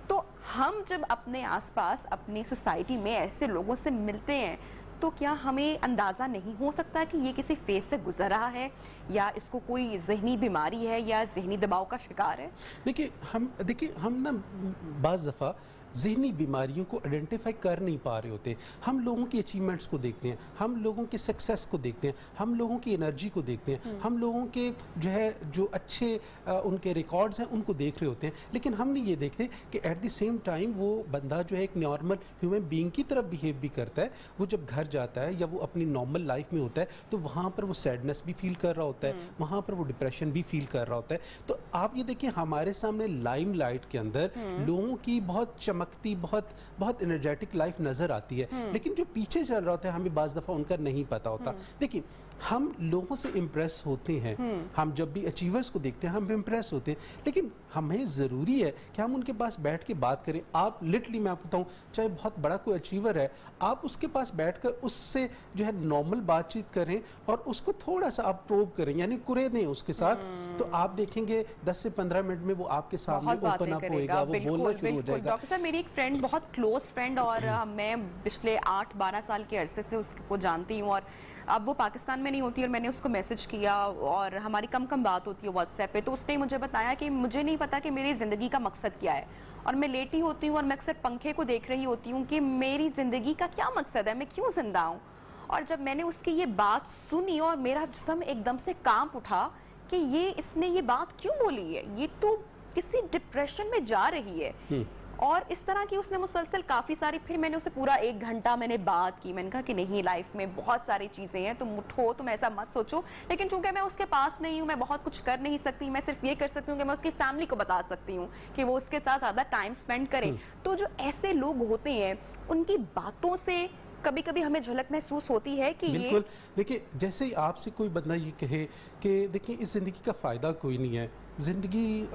तो हम जब अपने आसपास, अपनी सोसाइटी में ऐसे लोगों से मिलते हैं तो क्या हमें अंदाज़ा नहीं हो सकता कि ये किसी फेज से गुजर रहा है, या इसको कोई ज़हनी बीमारी है, या ज़हनी दबाव का शिकार है? देखिए हम ना बाज़ दफ़ा ज़हनी बीमारियों को आइडेंटिफाई कर नहीं पा रहे होते। हम लोगों की अचीवमेंट्स को देखते हैं, हम लोगों के सक्सेस को देखते हैं, हम लोगों की एनर्जी को देखते हैं, हम लोगों के जो अच्छे उनके रिकॉर्ड्स हैं उनको देख रहे होते हैं, लेकिन हम नहीं ये देखते कि एट द सेम टाइम वो बंदा जो है एक नॉर्मल ह्यूमन बीइंग की तरह बिहेव भी करता है। वो जब घर जाता है या वो अपनी नॉर्मल लाइफ में होता है तो वहाँ पर वो सैडनेस भी फील कर रहा होता है, वहाँ पर वो डिप्रेशन भी फील कर रहा होता है। तो आप ये देखिए, हमारे सामने लाइम लाइट के अंदर लोगों की बहुत बहुत एनर्जेटिक लाइफ नजर आती है, लेकिन जो पीछे चल रहा होता है हमें बाज़ दफ़ा उनका नहीं पता होता। देखिए, हम लोगों से इम्प्रेस होते हैं, हम जब भी अचीवर्स को देखते हैं हम इम्प्रेस होते हैं, लेकिन हमें ज़रूरी है कि हम उनके पास बैठ के बात करें। आप लिटरली, मैं आपको बताऊं, चाहे बहुत बड़ा कोई अचीवर है, आप उसके पास बैठकर उससे जो है नॉर्मल बातचीत करें और उसको थोड़ा सा आप प्रोब करें, यानी कुरे दें उसके साथ, तो आप देखेंगे 10 से 15 मिनट में वो आपके सामने ओपन अप होएगा, वो बोलना शुरू हो जाएगा। डॉक्टर साहब, मेरी एक फ्रेंड, बहुत क्लोज फ्रेंड, और मैं पिछले 8-12 साल के अरसे से उसको जानती हूँ, और अब वो पाकिस्तान में नहीं होती, और मैंने उसको मैसेज किया और हमारी कम बात होती है व्हाट्सएप पे, तो उसने मुझे बताया कि मुझे नहीं पता कि मेरी ज़िंदगी का मकसद क्या है, और मैं लेटी होती हूँ और मैं अक्सर पंखे को देख रही होती हूँ कि मेरी ज़िंदगी का क्या मकसद है, मैं क्यों ज़िंदा हूँ। और जब मैंने उसकी ये बात सुनी और मेरा जिस्म एकदम से कांप उठा कि इसने ये बात क्यों बोली है, ये तो किसी डिप्रेशन में जा रही है। और इस तरह की उसने मुसलसल काफ़ी सारी, फिर मैंने उससे पूरा 1 घंटा मैंने बात की, मैंने कहा कि नहीं, लाइफ में बहुत सारी चीज़ें हैं, तुम उठो, तुम ऐसा मत सोचो, लेकिन चूंकि मैं उसके पास नहीं हूँ, मैं बहुत कुछ कर नहीं सकती, मैं सिर्फ ये कर सकती हूँ कि मैं उसकी फैमिली को बता सकती हूँ कि वो उसके साथ ज़्यादा टाइम स्पेंड करे। तो जो ऐसे लोग होते हैं उनकी बातों से कभी कभी हमें झलक महसूस होती है कि बिल्कुल। देखिए, जैसे ही आपसे कोई बंदा ये कहे कि देखिए इस ज़िंदगी का फ़ायदा कोई नहीं है, ज़िंदगी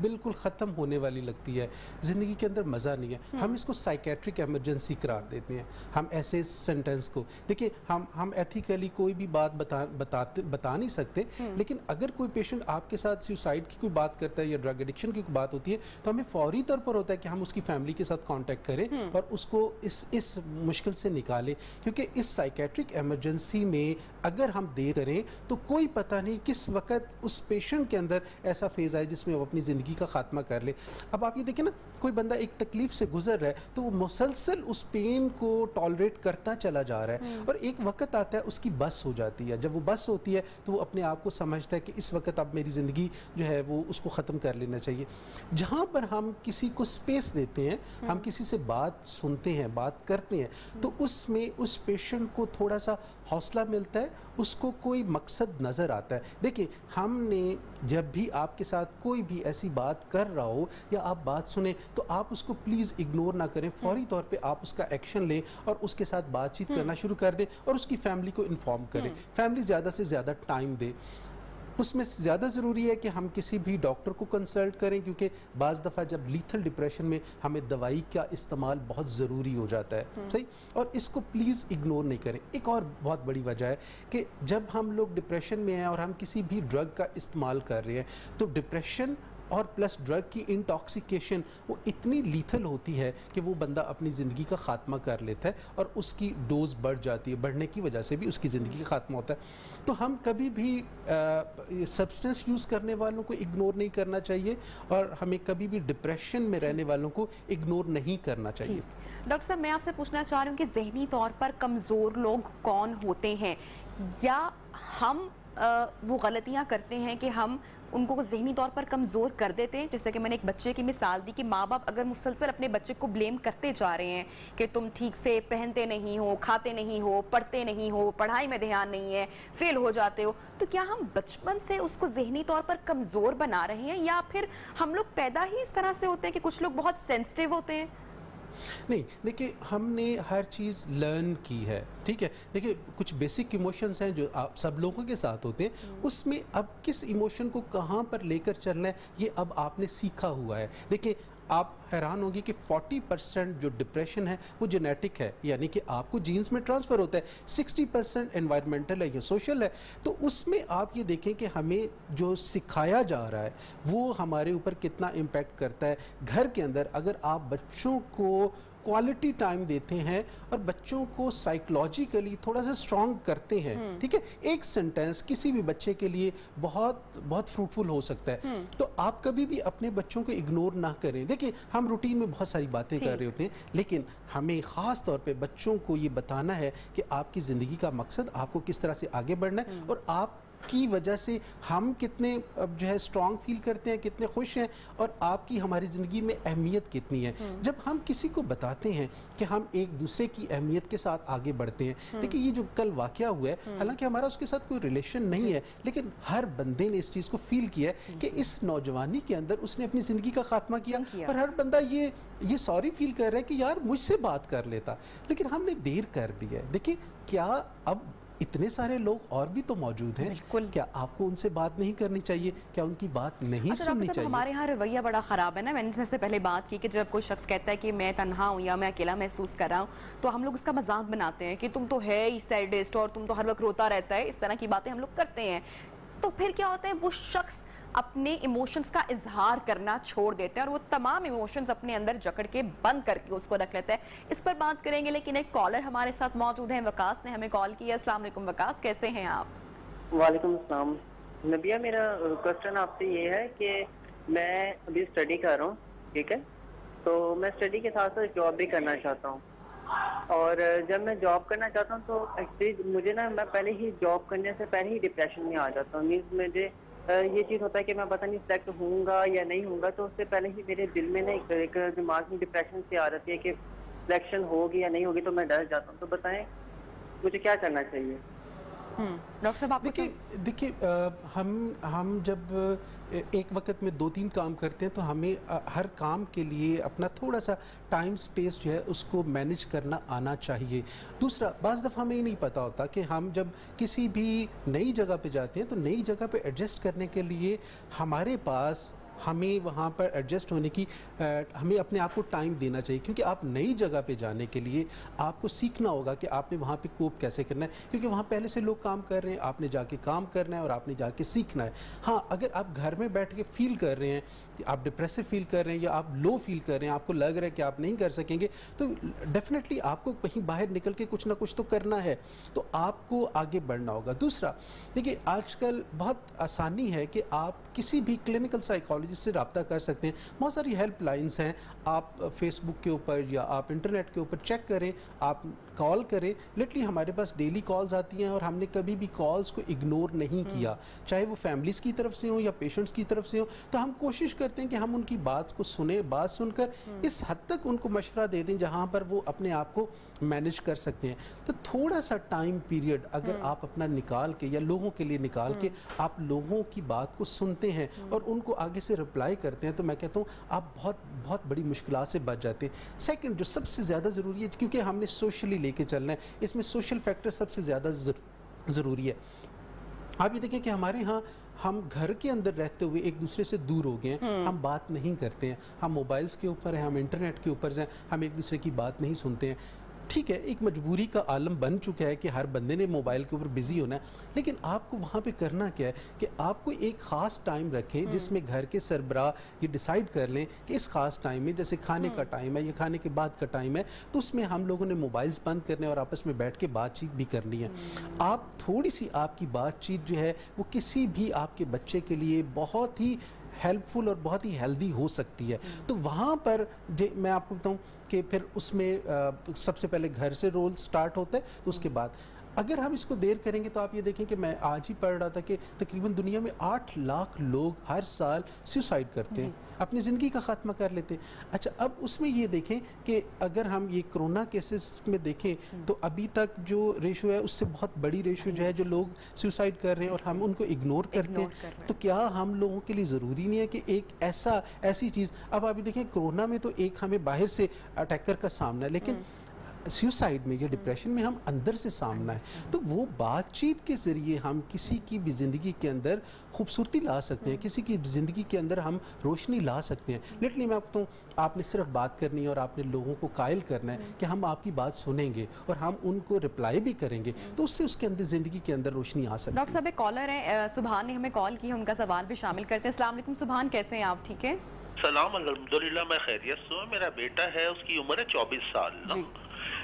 बिल्कुल ख़त्म होने वाली लगती है, ज़िंदगी के अंदर मज़ा नहीं है, हम इसको साइकेट्रिक एमरजेंसी करार देते हैं। हम ऐसे सेंटेंस को देखिए, हम एथिकली कोई भी बात बता नहीं सकते, लेकिन अगर कोई पेशेंट आपके साथ सुसाइड की कोई बात करता है या ड्रग एडिक्शन की कोई बात होती है, तो हमें फौरी तौर पर होता है कि हम उसकी फैमिली के साथ कांटेक्ट करें और उसको इस मुश्किल से निकालें, क्योंकि इस साइकेट्रिक एमरजेंसी में अगर हम देर करें तो कोई पता नहीं किस वक्त उस पेशेंट के अंदर ऐसा फेज़ आए जिसमें वो अपनी ज़िंदगी का खात्मा कर ले। अब आप ये देखें ना, कोई बंदा एक तकलीफ से गुजर रहा है तो वो मुसलसल उस पेन को टॉलरेट करता चला जा रहा है, और एक वक्त आता है उसकी बस हो जाती है। जब वो बस होती है तो वो अपने आप को समझता है कि इस वक्त अब मेरी ज़िंदगी जो है वो उसको ख़त्म कर लेना चाहिए। जहाँ पर हम किसी को स्पेस देते हैं, हम किसी से बात सुनते हैं, बात करते हैं, तो उसमें उस पेशेंट को थोड़ा सा हौसला मिलता है, उसको कोई मकसद नज़र आता है। देखिए, हमने जब भी आपके साथ कोई भी ऐसी बात कर रहा हो या आप बात सुने, तो आप उसको प्लीज़ इग्नोर ना करें, फौरी तौर पे आप उसका एक्शन लें और उसके साथ बातचीत करना शुरू कर दें और उसकी फैमिली को इन्फॉर्म करें। फैमिली ज़्यादा से ज़्यादा टाइम दे। उसमें ज़्यादा ज़रूरी है कि हम किसी भी डॉक्टर को कंसल्ट करें, क्योंकि बाज़ दफ़ा जब लीथल डिप्रेशन में हमें दवाई का इस्तेमाल बहुत ज़रूरी हो जाता है, सही, और इसको प्लीज़ इग्नोर नहीं करें। एक और बहुत बड़ी वजह है कि जब हम लोग डिप्रेशन में हैं और हम किसी भी ड्रग का इस्तेमाल कर रहे हैं, तो डिप्रेशन और प्लस ड्रग की इंटॉक्सिकेशन वो इतनी लीथल होती है कि वो बंदा अपनी ज़िंदगी का ख़ात्मा कर लेता है और उसकी डोज बढ़ जाती है, बढ़ने की वजह से भी उसकी ज़िंदगी का ख़ात्मा होता है। तो हम कभी भी सब्सटेंस यूज़ करने वालों को इग्नोर नहीं करना चाहिए और हमें कभी भी डिप्रेशन में रहने वालों को इग्नोर नहीं करना चाहिए। डॉक्टर साहब, मैं आपसे पूछना चाह रही हूँ कि ज़हनी तौर पर कमज़ोर लोग कौन होते हैं, या हम वो गलतियाँ करते हैं कि हम उनको ज़हनी तौर पर कमज़ोर कर देते हैं? जैसे कि मैंने एक बच्चे की मिसाल दी कि माँ बाप अगर मुसलसल अपने बच्चे को ब्लेम करते जा रहे हैं कि तुम ठीक से पहनते नहीं हो, खाते नहीं हो, पढ़ते नहीं हो, पढ़ाई में ध्यान नहीं है, फेल हो जाते हो, तो क्या हम बचपन से उसको ज़हनी तौर पर कमज़ोर बना रहे हैं, या फिर हम लोग पैदा ही इस तरह से होते हैं कि कुछ लोग बहुत सेंसिटिव होते हैं? नहीं, देखिए, हमने हर चीज़ लर्न की है, ठीक है। देखिए, कुछ बेसिक इमोशंस हैं जो आप सब लोगों के साथ होते हैं, उसमें अब किस इमोशन को कहाँ पर लेकर चलना है ये अब आपने सीखा हुआ है। देखिए, आप हैरान होंगे कि 40% जो डिप्रेशन है वो जेनेटिक है, यानी कि आपको जीन्स में ट्रांसफ़र होता है, 60% एनवायरमेंटल है या सोशल है। तो उसमें आप ये देखें कि हमें जो सिखाया जा रहा है वो हमारे ऊपर कितना इम्पैक्ट करता है। घर के अंदर अगर आप बच्चों को क्वालिटी टाइम देते हैं और बच्चों को साइकोलॉजिकली थोड़ा सा स्ट्रॉन्ग करते हैं, ठीक है, एक सेंटेंस किसी भी बच्चे के लिए बहुत बहुत फ्रूटफुल हो सकता है। तो आप कभी भी अपने बच्चों को इग्नोर ना करें। देखिए, हम रूटीन में बहुत सारी बातें कर रहे होते हैं, लेकिन हमें ख़ास तौर पे बच्चों को ये बताना है कि आपकी ज़िंदगी का मकसद आपको किस तरह से आगे बढ़ना है और आप की वजह से हम कितने जो है स्ट्रॉन्ग फील करते हैं, कितने खुश हैं, और आपकी हमारी ज़िंदगी में अहमियत कितनी है। जब हम किसी को बताते हैं कि हम एक दूसरे की अहमियत के साथ आगे बढ़ते हैं। देखिए, ये जो कल वाक़या हुआ है, हालांकि हमारा उसके साथ कोई रिलेशन नहीं है, लेकिन हर बंदे ने इस चीज़ को फील किया है कि इस नौजवानी के अंदर उसने अपनी ज़िंदगी का खात्मा किया, और हर बंदा ये सॉरी फील कर रहा है कि यार मुझसे बात कर लेता, लेकिन हमने देर कर दी है। देखिए, क्या अब इतने सारे लोग और भी तो मौजूद हैं, क्या आपको उनसे बात नहीं करनी चाहिए? क्या उनकी बात नहीं सुननी चाहिए? हमारे यहाँ रवैया बड़ा ख़राब है ना। मैंने इससे पहले बात की कि जब कोई शख्स कहता है कि मैं तन्हा हूँ या मैं अकेला महसूस कर रहा हूँ, तो हम लोग उसका मजाक बनाते हैं कि तुम तो है ही सैडिस्ट और तुम तो हर वक्त रोता रहता है। इस तरह की बातें हम लोग करते हैं। तो फिर क्या होता है, वो शख्स अपने इमोशंस का इजहार करना छोड़ देते हैं और वो तमाम इमोशंस अपने अंदर जकड़ के बंद करके उसको रख लेता है। इस पर बात करेंगे, लेकिन एक कॉलर हमारे साथ मौजूद है। वकास ने हमें कॉल किया। अस्सलाम वालेकुम वकास, कैसे हैं आप? वालेकुम अस्सलाम नबिया, मेरा क्वेश्चन आपसे ये है कि मैं अभी स्टडी कर रहा हूँ, ठीक है, तो मैं स्टडी के साथ साथ जॉब भी करना चाहता हूँ, और जब मैं जॉब करना चाहता हूँ तो एक्चुअली मुझे ना, मैं पहले ही जॉब करने से पहले ही डिप्रेशन में आ जाता हूँ। मीन्स मुझे ये चीज़ होता है कि मैं पता नहीं सेलेक्ट होऊंगा या नहीं होऊंगा, तो उससे पहले ही मेरे दिल में ना एक दिमाग में डिप्रेशन से आ रही है कि सिलेक्शन होगी या नहीं होगी, तो मैं डर जाता हूँ। तो बताएं मुझे क्या करना चाहिए? डॉक्टर साहब आप देखिए हम जब एक वक्त में 2-3 काम करते हैं तो हमें हर काम के लिए अपना थोड़ा सा टाइम स्पेस जो है उसको मैनेज करना आना चाहिए। दूसरा, बाज़ दफ़ा हमें नहीं पता होता कि हम जब किसी भी नई जगह पे जाते हैं तो नई जगह पे एडजस्ट करने के लिए हमारे पास हमें वहाँ पर एडजस्ट होने की हमें अपने आप को टाइम देना चाहिए, क्योंकि आप नई जगह पे जाने के लिए आपको सीखना होगा कि आपने वहाँ पे कोप कैसे करना है, क्योंकि वहाँ पहले से लोग काम कर रहे हैं, आपने जाके काम करना है और आपने जाके सीखना है। हाँ, अगर आप घर में बैठ के फील कर रहे हैं कि आप डिप्रेसिव फील कर रहे हैं या आप लो फील कर रहे हैं, आपको लग रहा है कि आप नहीं कर सकेंगे, तो डेफिनेटली आपको कहीं बाहर निकल के कुछ ना कुछ तो करना है, तो आपको आगे बढ़ना होगा। दूसरा, देखिए आजकल बहुत आसानी है कि आप किसी भी क्लिनिकल साइकोलॉजिस्ट से रब्ता कर सकते हैं। बहुत सारी हेल्पलाइंस हैं, आप फेसबुक के ऊपर या आप इंटरनेट के ऊपर चेक करें, आप कॉल करें। लिटरली हमारे पास डेली कॉल्स आती हैं और हमने कभी भी कॉल्स को इग्नोर नहीं किया, चाहे वो फैमिलीज़ की तरफ से हो या पेशेंट्स की तरफ से हो। तो हम कोशिश करते हैं कि हम उनकी बात को सुने, बात सुनकर इस हद तक उनको मशवरा दे दें जहाँ पर वो अपने आप को मैनेज कर सकते हैं। तो थोड़ा सा टाइम पीरियड अगर आप अपना निकाल के या लोगों के लिए निकाल के आप लोगों की बात को सुनते हैं और उनको आगे से रिप्लाई करते हैं, तो मैं कहता हूँ आप बहुत बहुत बड़ी मुश्किलात से बच जाते हैं। सेकंड, जो सबसे ज़्यादा ज़रूरी है, क्योंकि हमने सोशली लेके चलना है, इसमें सोशल फैक्टर सबसे ज़्यादा ज़रूरी है। आप ये देखें कि हमारे यहाँ हम घर के अंदर रहते हुए एक दूसरे से दूर हो गए हैं, हम बात नहीं करते हैं, हम मोबाइल्स के ऊपर हैं, हम इंटरनेट के ऊपर हैं, हम एक दूसरे की बात नहीं सुनते हैं। ठीक है, एक मजबूरी का आलम बन चुका है कि हर बंदे ने मोबाइल के ऊपर बिजी होना है, लेकिन आपको वहाँ पे करना क्या है कि आपको एक ख़ास टाइम रखें जिसमें घर के सरबराह ये डिसाइड कर लें कि इस ख़ास टाइम में, जैसे खाने का टाइम है या खाने के बाद का टाइम है, तो उसमें हम लोगों ने मोबाइल्स बंद करने और आपस में बैठ के बातचीत भी करनी है। आप थोड़ी सी आपकी बातचीत जो है वो किसी भी आपके बच्चे के लिए बहुत ही हेल्पफुल और बहुत ही हेल्दी हो सकती है। तो वहाँ पर मैं आपको बताऊँ कि फिर उसमें सबसे पहले घर से रोल स्टार्ट होता है, तो उसके बाद अगर हम इसको देर करेंगे तो आप ये देखें कि मैं आज ही पढ़ रहा था कि तकरीबन दुनिया में 8 लाख लोग हर साल सुसाइड करते हैं, अपनी ज़िंदगी का ख़ात्मा कर लेते हैं। अच्छा, अब उसमें ये देखें कि अगर हम ये कोरोना केसेस में देखें तो अभी तक जो रेशो है उससे बहुत बड़ी रेशो जो है जो लोग सुसाइड कर रहे हैं और हम उनको इग्नोर करते हैं। तो क्या हम लोगों के लिए ज़रूरी नहीं है कि एक ऐसी चीज़, अब अभी देखें कोरोना में तो एक हमें बाहर से अटैकर का सामना है, लेकिन सुसाइड में या डिप्रेशन में हम अंदर से सामना है। तो वो बातचीत के ज़रिए हम किसी की भी ज़िंदगी के अंदर खूबसूरती ला सकते हैं, किसी की ज़िंदगी के अंदर हम रोशनी ला सकते हैं। लिटरली मैं आपको आपने सिर्फ बात करनी है और आपने लोगों को कायल करना है कि हम आपकी बात सुनेंगे और हम उनको रिप्लाई भी करेंगे, तो उससे उसके अंदर ज़िंदगी के अंदर रोशनी आ सकती है। डॉक्टर साहब, एक कॉलर है, सुभान ने हमें कॉल की, उनका सवाल भी शामिल करते हैं। अस्सलाम वालेकुम सुभान, कैसे हैं आप? ठीक है, सलाम, अल्हम्दुलिल्लाह मैं खैरियत से हूँ। मेरा बेटा है, उसकी उम्र है 24 साल ना,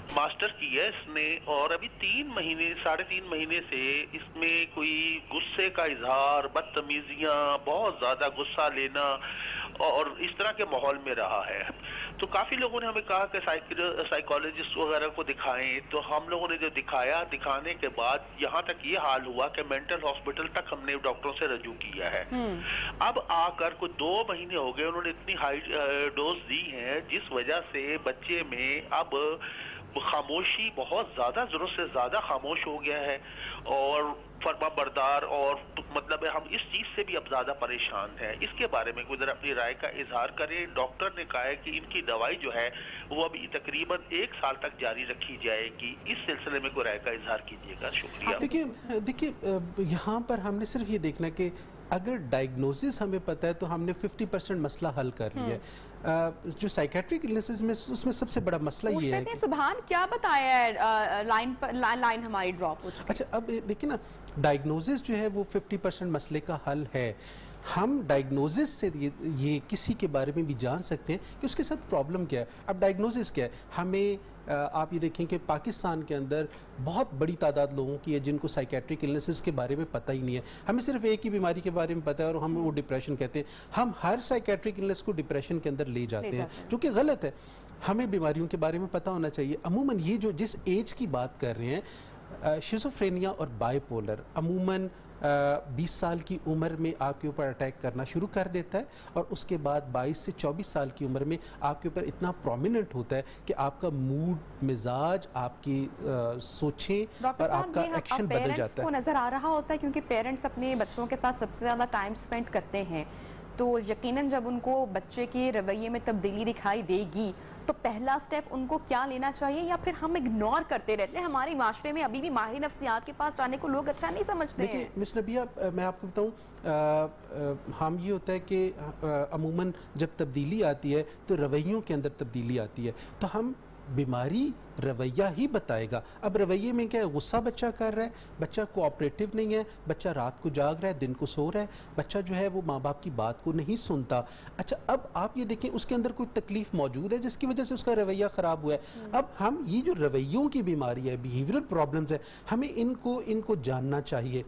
मास्टर की है इसने, और अभी 3.5 महीने से इसमें कोई गुस्से का इजहार, बदतमीजियां, बहुत ज्यादा गुस्सा लेना और इस तरह के माहौल में रहा है। तो काफी लोगों ने हमें कहा कि साइकोलॉजिस्ट वगैरह को दिखाएं, तो हम लोगों ने जो दिखाया, दिखाने के बाद यहाँ तक ये हाल हुआ कि मेंटल हॉस्पिटल तक हमने डॉक्टरों से रजू किया है। अब आकर कोई 2 महीने हो गए, उन्होंने इतनी हाई डोज दी है जिस वजह से बच्चे में अब खामोशी, बहुत ज्यादा जरूरत से ज्यादा खामोश हो गया है और फरमा बरदार, और मतलब है हम इस चीज से भी अब ज्यादा परेशान हैं। इसके बारे में कोई अपनी राय का इजहार करें। डॉक्टर ने कहा है कि इनकी दवाई जो है वो अभी तकरीबन 1 साल तक जारी रखी जाएगी। इस सिलसिले में कोई राय का इजहार कीजिएगा, शुक्रिया। देखिए यहाँ पर हमने सिर्फ ये देखना कि अगर डायग्नोसिस हमें पता है तो हमने 50% मसला हल कर लिया है। जो साइकेट्रिक इलनेसेस में उसमें सबसे बड़ा मसला ये है कि सुभान क्या बताया है, लाइन हमारी ड्रॉप हो चुकी है। अच्छा, अब देखिए ना, डायग्नोसिस जो है वो 50% मसले का हल है। हम डायग्नोसिस से ये किसी के बारे में भी जान सकते हैं कि उसके साथ प्रॉब्लम क्या है। अब डायग्नोसिस क्या है, हमें आप ये देखें कि पाकिस्तान के अंदर बहुत बड़ी तादाद लोगों की है जिनको साइकेट्रिक इलनेसेस के बारे में पता ही नहीं है। हमें सिर्फ एक ही बीमारी के बारे में पता है और हम वो डिप्रेशन कहते हैं। हम हर साइकेट्रिक इलनेस को डिप्रेशन के अंदर ले जाते हैं, जो कि गलत है। हमें बीमारियों के बारे में पता होना चाहिए। अमूमन ये जो जिस एज की बात कर रहे हैं, शिज़ोफ्रेनिया और बाइपोलर अमूमन 20 سال کی عمر میں آپ کے اوپر اٹیک کرنا شروع کر دیتا ہے اور اس کے بعد 22 سے 24 سال کی عمر میں آپ کے اوپر اتنا پرومیننٹ ہوتا ہے کہ آپ کا موڈ، مزاج، آپ کی سوچیں اور آپ کا ایکشن بدل جاتا ہے۔ پیرنٹس کو نظر آ رہا ہوتا ہے کیونکہ پیرنٹس اپنے بچوں کے ساتھ سب سے زیادہ ٹائم سپینڈ کرتے ہیں، تو یقیناً جب ان کو بچے کے رویے میں تبدیلی دکھائی دے گی تو پہلا سٹیپ ان کو کیا لینا چاہیے، یا پھر ہم اگنور کرتے رہتے ہیں؟ ہمارے معاشرے میں ابھی بھی ماہر نفسیات کے پاس جانے کو لوگ اچھا نہیں سمجھتے ہیں۔ دیکھیں مس نبیہ، میں آپ کو بتاؤں، ہم یہ ہوتا ہے کہ عموماً جب تبدیلی آتی ہے تو رویوں کے اندر تبدیلی آتی ہے، تو ہم بیماری رویہ ہی بتائے گا۔ اب رویے میں کیا ہے؟ غصہ بچہ کر رہا ہے، بچہ کوآپریٹیو نہیں ہے، بچہ رات کو جاگ رہا ہے، دن کو سو رہا ہے، بچہ جو ہے وہ ماں باپ کی بات کو نہیں سنتا۔ اچھا اب آپ یہ دیکھیں اس کے اندر کوئی تکلیف موجود ہے جس کی وجہ سے اس کا رویہ خراب ہوا ہے۔ اب ہم یہ جو رویوں کی بیماری ہے، بیہیورل پرابلمز ہے، ہمیں ان کو جاننا چاہیے۔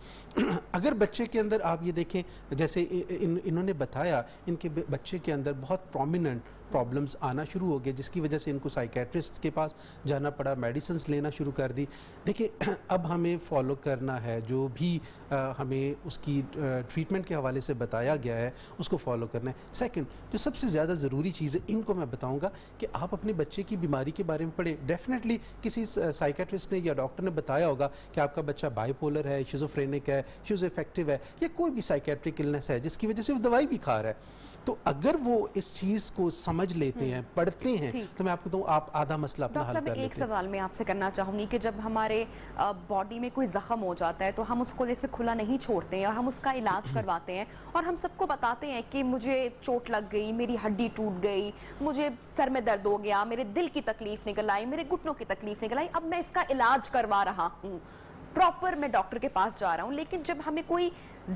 اگر بچے کے اندر آپ یہ دیکھیں جیسے انہوں نے بتایا ان کے بچے کے اندر بہت پرومیننٹ پرابلمز آنا شروع ہو گئے جس کی وجہ سے ان کو سائیکیٹرسٹ کے پاس جانا پڑا، میڈیسنز لینا شروع کر دی۔ دیکھیں اب ہمیں فالو کرنا ہے جو بھی ہمیں اس کی ٹریٹمنٹ کے حوالے سے بتایا گیا ہے اس کو فالو کرنا ہے۔ سیکنڈ جو سب سے زیادہ ضروری چیز ہے ان کو میں بتاؤں گا کہ آپ اپنے بچے کی بیماری کے بارے میں پڑھیں۔ ڈیفینیٹلی کسی سائیکیٹرسٹ نے یا ڈاکٹر نے بتایا ہوگا کہ آپ کا بچہ بائی پولر ہے، شیزوفرینک ہے، شیزو افیکٹو ہے، یا کوئی بھی سائیکیٹرک النس ہے جس کی وجہ سے وہ دوائی بھی کھا رہا ہے، تو اگر وہ اس چیز کو سمجھ لیتے ہیں، پڑھتے ہیں، تو میں آپ کو کہوں آپ آدھا مسئلہ اپنا حل کر لیتے ہیں۔ ایک سوال میں آپ سے کرنا چاہوں گی کہ جب ہمارے باڈی میں کوئی زخم ہو جاتا ہے تو ہم اس کو جیسے کھلا نہیں چھوڑتے ہیں اور ہم اس کا علاج کرواتے ہیں اور ہم سب کو بتاتے ہیں کہ مجھے چوٹ لگ گئی، میری ہڈی ٹوٹ گئی، مجھے سر میں درد ہو گیا، میرے دل کی تکلیف نکل آئی، میرے گھٹنوں کی تکلیف نکل آئی، اب میں اس کا علاج کروا رہا ہوں، پراپر میں ڈاکٹر کے پاس جا رہا ہوں۔ لیکن جب ہمیں کوئی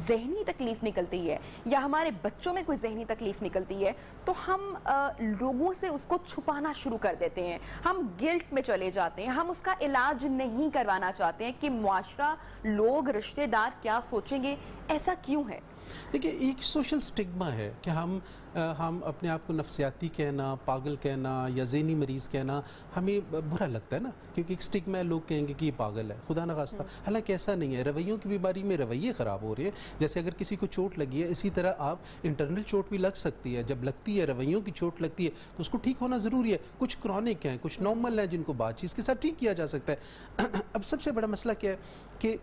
ذہنی تکلیف نکلتی ہے یا ہمارے بچوں میں کوئی ذہنی تکلیف نکلتی ہے تو ہم لوگوں سے اس کو چھپانا شروع کر دیتے ہیں، ہم گلٹ میں چلے جاتے ہیں، ہم اس کا علاج نہیں کروانا چاہتے ہیں کہ معاشرہ، لوگ، رشتہ دار کیا سوچیں گے۔ ایسا کیوں ہے؟ دیکھیں ایک سوشل سٹگما ہے کہ ہم اپنے آپ کو نفسیاتی کہنا، پاگل کہنا یا ذہنی مریض کہنا ہمیں برا لگتا ہے نا، کیونکہ ایک سٹگما ہے، لوگ کہیں گے کہ یہ پاگل ہے، خدا نخواستہ۔ حالانکہ ایسا نہیں ہے، رویوں کی بیماری میں رویے خراب ہو رہے ہیں۔ جیسے اگر کسی کو چوٹ لگی ہے اسی طرح آپ انٹرنل چوٹ بھی لگ سکتی ہے، جب لگتی ہے رویوں کی چوٹ لگتی ہے تو اس کو ٹھیک ہونا ضروری ہے۔ کچھ کرونک ہیں، کچھ نارمل ہیں جن کو بات چیز کے ساتھ ٹھیک کیا جا سکتا ہے۔ اب سب سے بڑا مسئلہ کیا ہے کہ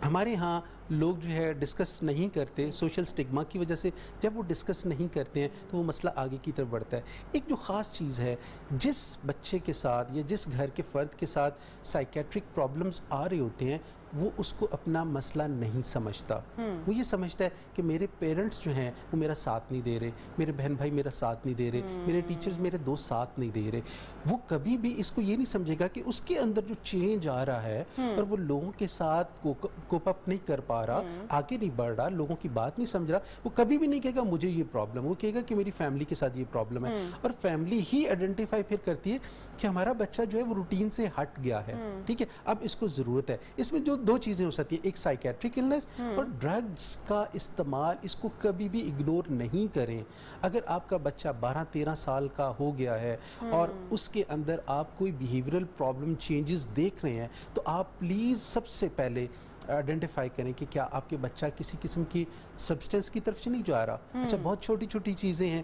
ہمارے ہاں لوگ جو ہے ڈسکس نہیں کرتے سوشل سٹگما کی وجہ سے۔ جب وہ ڈسکس نہیں کرتے ہیں تو وہ مسئلہ آگے کی طرف بڑھتا ہے۔ ایک جو خاص چیز ہے، جس بچے کے ساتھ یا جس گھر کے فرد کے ساتھ سائیکیٹرک پرابلمز آ رہے ہوتے ہیں وہ اس کو اپنا مسئلہ نہیں سمجھتا۔ وہ یہ سمجھتا ہے کہ میرے پیرنٹس جو ہیں وہ میرا ساتھ نہیں دے رہے، میرے بہن بھائی میرا ساتھ نہیں دے رہے، میرے ٹیچرز میرے دوست ساتھ نہیں دے رہے۔ وہ کبھی بھی اس کو یہ نہیں سمجھے گا کہ اس کے اندر جو چینج آ رہا ہے اور وہ لوگوں کے ساتھ کوپ اپ نہیں کر پا رہا، آگے نہیں بڑھ رہا، لوگوں کی بات نہیں سمجھ رہا، وہ کبھی بھی نہیں کہے گا مجھے یہ پرابلم، وہ کہے گا کہ میری فیملی کے ساتھ یہ پرابلم ہے۔ اور فیملی ہی آئیڈینٹیفائی پھر کرتی ہے کہ ہمارا بچہ جو ہے وہ روٹین سے ہٹ گیا ہے، ٹھیک ہے، اب اس کو ضرورت ہے۔ اس میں جو دو چیزیں ہو سکتی ہیں، ایک سائیکیٹرک النس اور ڈرگز کا استعمال، اس کو کبھی بھی اگنور نہیں کریں۔ اگر آپ کا بچہ 12-13 سال کا ہو گیا ہے اور اس کے اندر آپ کوئی بیہیورل پرابلم چینجز دیکھ رہے ہیں تو آپ پلیز سب سے پہلے آئیڈینٹیفائی کریں کہ کیا آپ کے بچہ کسی قسم کی سبسٹنس کی طرف سے نہیں جا رہا۔ اچھا بہت چھوٹی چھوٹی چیزیں ہیں،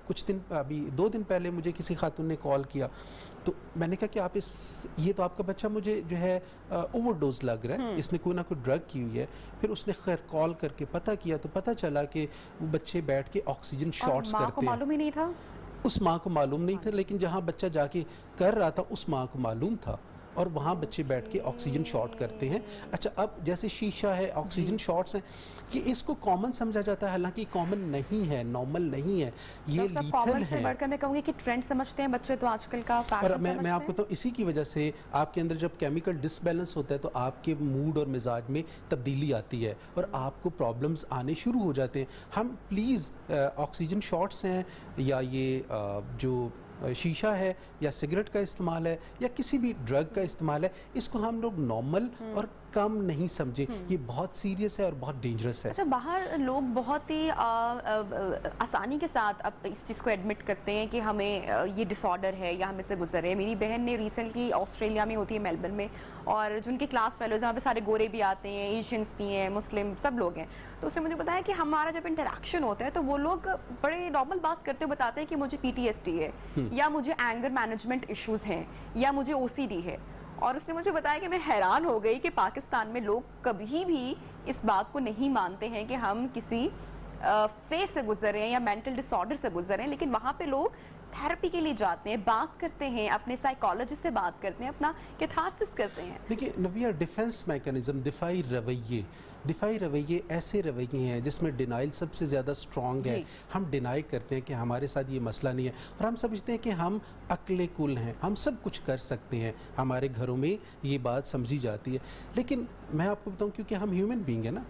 کچھ دن ابھی 2 دن پہلے مجھے کسی خاتون نے کال کیا تو میں نے کہا کہ آپ یہ تو آپ کا بچہ مجھے جو ہے اوور ڈوز لگ رہا ہے، اس نے کوئی نہ کوئی ڈرگ کی ہوئی ہے۔ پھر اس نے خیر کال کر کے پتہ کیا تو پتہ چلا کہ وہ بچے بیٹھ کے آکسیجن شاٹس کرتے ہیں۔ ماں کو معلوم ہی نہیں تھا؟ اس ماں کو معلوم نہیں تھا، لیکن جہاں بچہ جا کے کر رہا تھا اس ماں کو معلوم تھا، اور وہاں بچے بیٹھ کے آکسیجن شاٹ کرتے ہیں۔ اچھا اب جیسے شیشہ ہے، آکسیجن شاٹس ہیں، کہ اس کو کامن سمجھا جاتا ہے، حالانکہ کامن نہیں ہے، نارمل نہیں ہے، یہ لیتھل ہے۔ بڑھ کر میں کہوں گی کہ ٹرینڈ سمجھتے ہیں بچے تو آج کل کا فیشن اور میں آپ کو تو اسی کی وجہ سے آپ کے اندر جب کیمیکل ڈس بیلنس ہوتا ہے تو آپ کے موڈ اور مزاج میں تبدیلی آتی ہے اور آپ کو پرابلمز آنے شروع ہو جاتے ہیں۔ ہم پلیز آکسیجن شاٹس ہیں یا یہ جو شیشہ ہے یا سگریٹ کا استعمال ہے یا کسی بھی ڈرگ کا استعمال ہے، اس کو ہم لوگ نارمل اور کم نہیں سمجھیں، یہ بہت سیریس ہے اور بہت ڈینجرس ہے۔ اچھا، باہر لوگ بہت ہی آسانی کے ساتھ اب اس چیز کو ایڈمٹ کرتے ہیں کہ ہمیں یہ ڈس آرڈر ہے یا ہمیں سے گزر ہے۔ میری بہن نے ریسنٹلی آسٹریلیا میں ہوتی ہے میلبرن میں، اور جو ان کے کلاس فیلوز ہیں وہاں پہ سارے گورے بھی آتے ہیں، ایشینس بھی ہیں، مسلم سب لوگ ہیں، تو اس نے مجھے بتایا کہ ہمارا جب انٹریکشن ہوتا ہے تو وہ لوگ بڑے نارمل بات کرتے ہوئے بتاتے ہیں کہ مجھے PTSD ہے، یا مجھے اینگر مینجمنٹ ایشوز ہیں، یا مجھے OCD ہے۔ اور اس نے مجھے بتایا کہ میں حیران ہو گئی کہ پاکستان میں لوگ کبھی بھی اس بات کو نہیں مانتے ہیں کہ ہم کسی فیز سے گزر رہے ہیں یا مینٹل ڈس آرڈر سے گزر رہے ہیں، لیکن وہاں پہ لوگ تھیراپی کے لیے جاتے ہیں، بات کرتے ہیں، اپنے سائیکالوجسٹ سے بات کرتے ہیں، اپنا کیتھارسس کرتے ہیں۔ دیکھیے نبیہ، ڈیفنس میکنزم، دفاعی رویے ایسے رویے ہیں جس میں ڈینائل سب سے زیادہ اسٹرانگ ہے۔ ہم ڈینائی کرتے ہیں کہ ہمارے ساتھ یہ مسئلہ نہیں ہے، اور ہم سمجھتے ہیں کہ ہم عقل کل ہیں، ہم سب کچھ کر سکتے ہیں، ہمارے گھروں میں یہ بات سمجھی جاتی ہے۔ لیکن میں آپ کو بتاؤں، کیونکہ ہم ہیومن بینگ ہیں نا،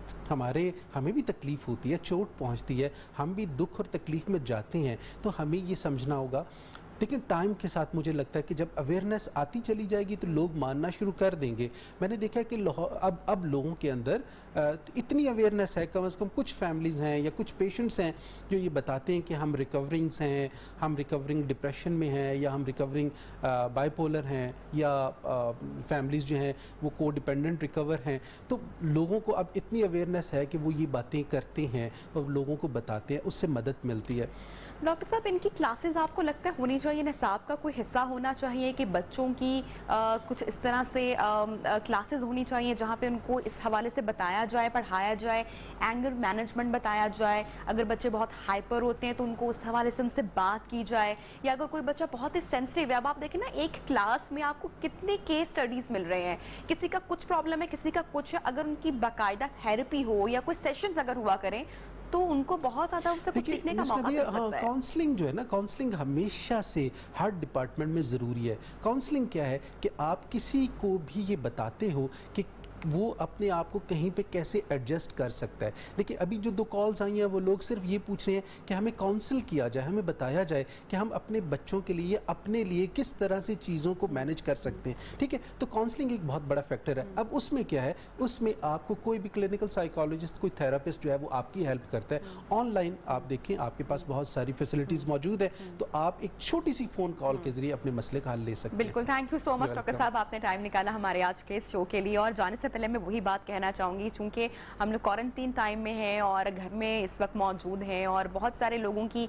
ہمیں بھی تکلیف ہوتی ہے، چوٹ پہنچتی ہے، ہم بھی دکھ اور تکلیف میں جاتے ہیں، تو ہمیں یہ سمجھنا ہوگا۔ لیکن ٹائم کے ساتھ مجھے لگتا ہے کہ جب اویئرنیس آتی چلی جائے گی تو لوگ ماننا شروع کر دیں گے۔ میں نے دیکھا کہ اب لوگوں کے اندر اتنی اویئرنیس ہے، کم از کم کچھ فیملیز ہیں یا کچھ پیشنٹس ہیں جو یہ بتاتے ہیں کہ ہم ریکورنگس ہیں، ہم ریکورنگ ڈپریشن میں ہیں، یا ہم ریکورنگ بائی پولر ہیں، یا فیملیز جو ہیں وہ کو ڈیپینڈنٹ ریکور ہیں۔ تو لوگوں کو اب اتنی اویئرنیس ہے کہ وہ یہ باتیں کرتے ہیں اور لوگوں کو بتاتے ہیں، اس سے مدد ملتی ہے۔ ڈاکٹر صاحب، ان کی کلاسز آپ کو لگتا ہے ہونی چاہیے، نصاب کا کوئی حصہ ہونا چاہیے کہ بچوں کی کچھ اس طرح سے کلاسز ہونی چاہیے جہاں پہ ان کو اس حوالے سے بتایا جائے، پڑھایا جائے، اینگر مینجمنٹ بتایا جائے، اگر بچے بہت ہائپر ہوتے ہیں تو ان کو اس حوالے سے ان سے بات کی جائے، یا اگر کوئی بچہ بہت ہی سینسٹیو ہے، اب آپ دیکھیں نا ایک کلاس میں آپ کو کتنے کیس اسٹڈیز مل رہے ہیں، کسی کا کچھ پرابلم ہے، کسی کا کچھ ہے، اگر ان کی باقاعدہ تھیراپی ہو یا کوئی سیشنز اگر ہوا کریں تو ان کو بہت زیادہ اس سے کچھ سیکھنے کا موقع مل سکتا ہے۔ کاؤنسلنگ جو ہے نا، کاؤنسلنگ ہمیشہ سے ہر ڈپارٹمنٹ میں ضروری ہے۔ کاؤنسلنگ کیا ہے کہ آپ کسی کو بھی یہ بتاتے ہو کہ وہ اپنے آپ کو کہیں پہ کیسے ایڈجسٹ کر سکتا ہے۔ دیکھیں ابھی جو 2 کالز آئی ہیں وہ لوگ صرف یہ پوچھ رہے ہیں کہ ہمیں کاؤنسل کیا جائے، ہمیں بتایا جائے کہ ہم اپنے بچوں کے لیے، اپنے لیے کس طرح سے چیزوں کو مینج کر سکتے ہیں، ٹھیک ہے؟ تو کاؤنسلنگ ایک بہت بڑا فیکٹر ہے۔ اب اس میں کیا ہے، اس میں آپ کو کوئی بھی کلینکل سائیکالوجسٹ، کوئی تھراپسٹ جو ہے وہ آپ کی ہیلپ کرتا ہے۔ آن لائن آپ دیکھیں، آپ کے پاس بہت ساری فیسلٹیز موجود ہیں، تو آپ ایک چھوٹی سی فون کال کے ذریعے اپنے مسئلے کا حل لے سکتے ہیں۔ بالکل، thank you so much doctor صاحب، آپ نے ٹائم نکالا ہمارے آج کے اس شو کے لیے۔ اور جانے سے پہلے میں وہی بات کہنا چاہوں گی، چونکہ ہم لوگ کوارنٹین ٹائم میں ہیں اور گھر میں اس وقت موجود ہیں، اور بہت سارے لوگوں کی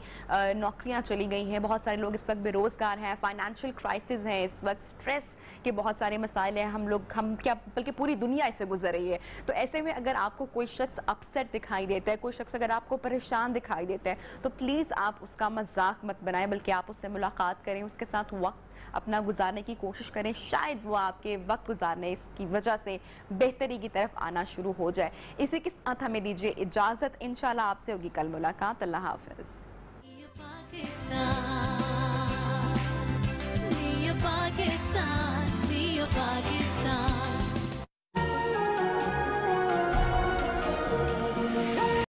نوکریاں چلی گئی ہیں، بہت سارے لوگ اس وقت بے روزگار ہیں، فائنینشیل کرائسس ہیں اس وقت، سٹریس کے بہت سارے مسائل ہیں، ہم کیا بلکہ پوری دنیا اس سے گزر رہی ہے۔ تو ایسے میں اگر آپ کو کوئی شخص اپسیٹ دکھائی دیتا ہے، کوئی شخص اگر آپ کو پریشان دکھائی دیتا ہے، تو پلیز آپ اس کا مذاق مت بنائیں، بلکہ آپ اس سے ملاقات کریں، اس کے ساتھ وقت اپنا گزارنے کی کوشش کریں، شاید وہ آپ کے وقت گزارنے اس کی وجہ سے بہتری کی طرف آنا شروع ہو جائے۔ اسی کے ساتھ ہمیں دیجیے اجازت، انشاءاللہ آپ سے ہوگی کل ملاقات۔ اللہ حافظ۔ Pakistan,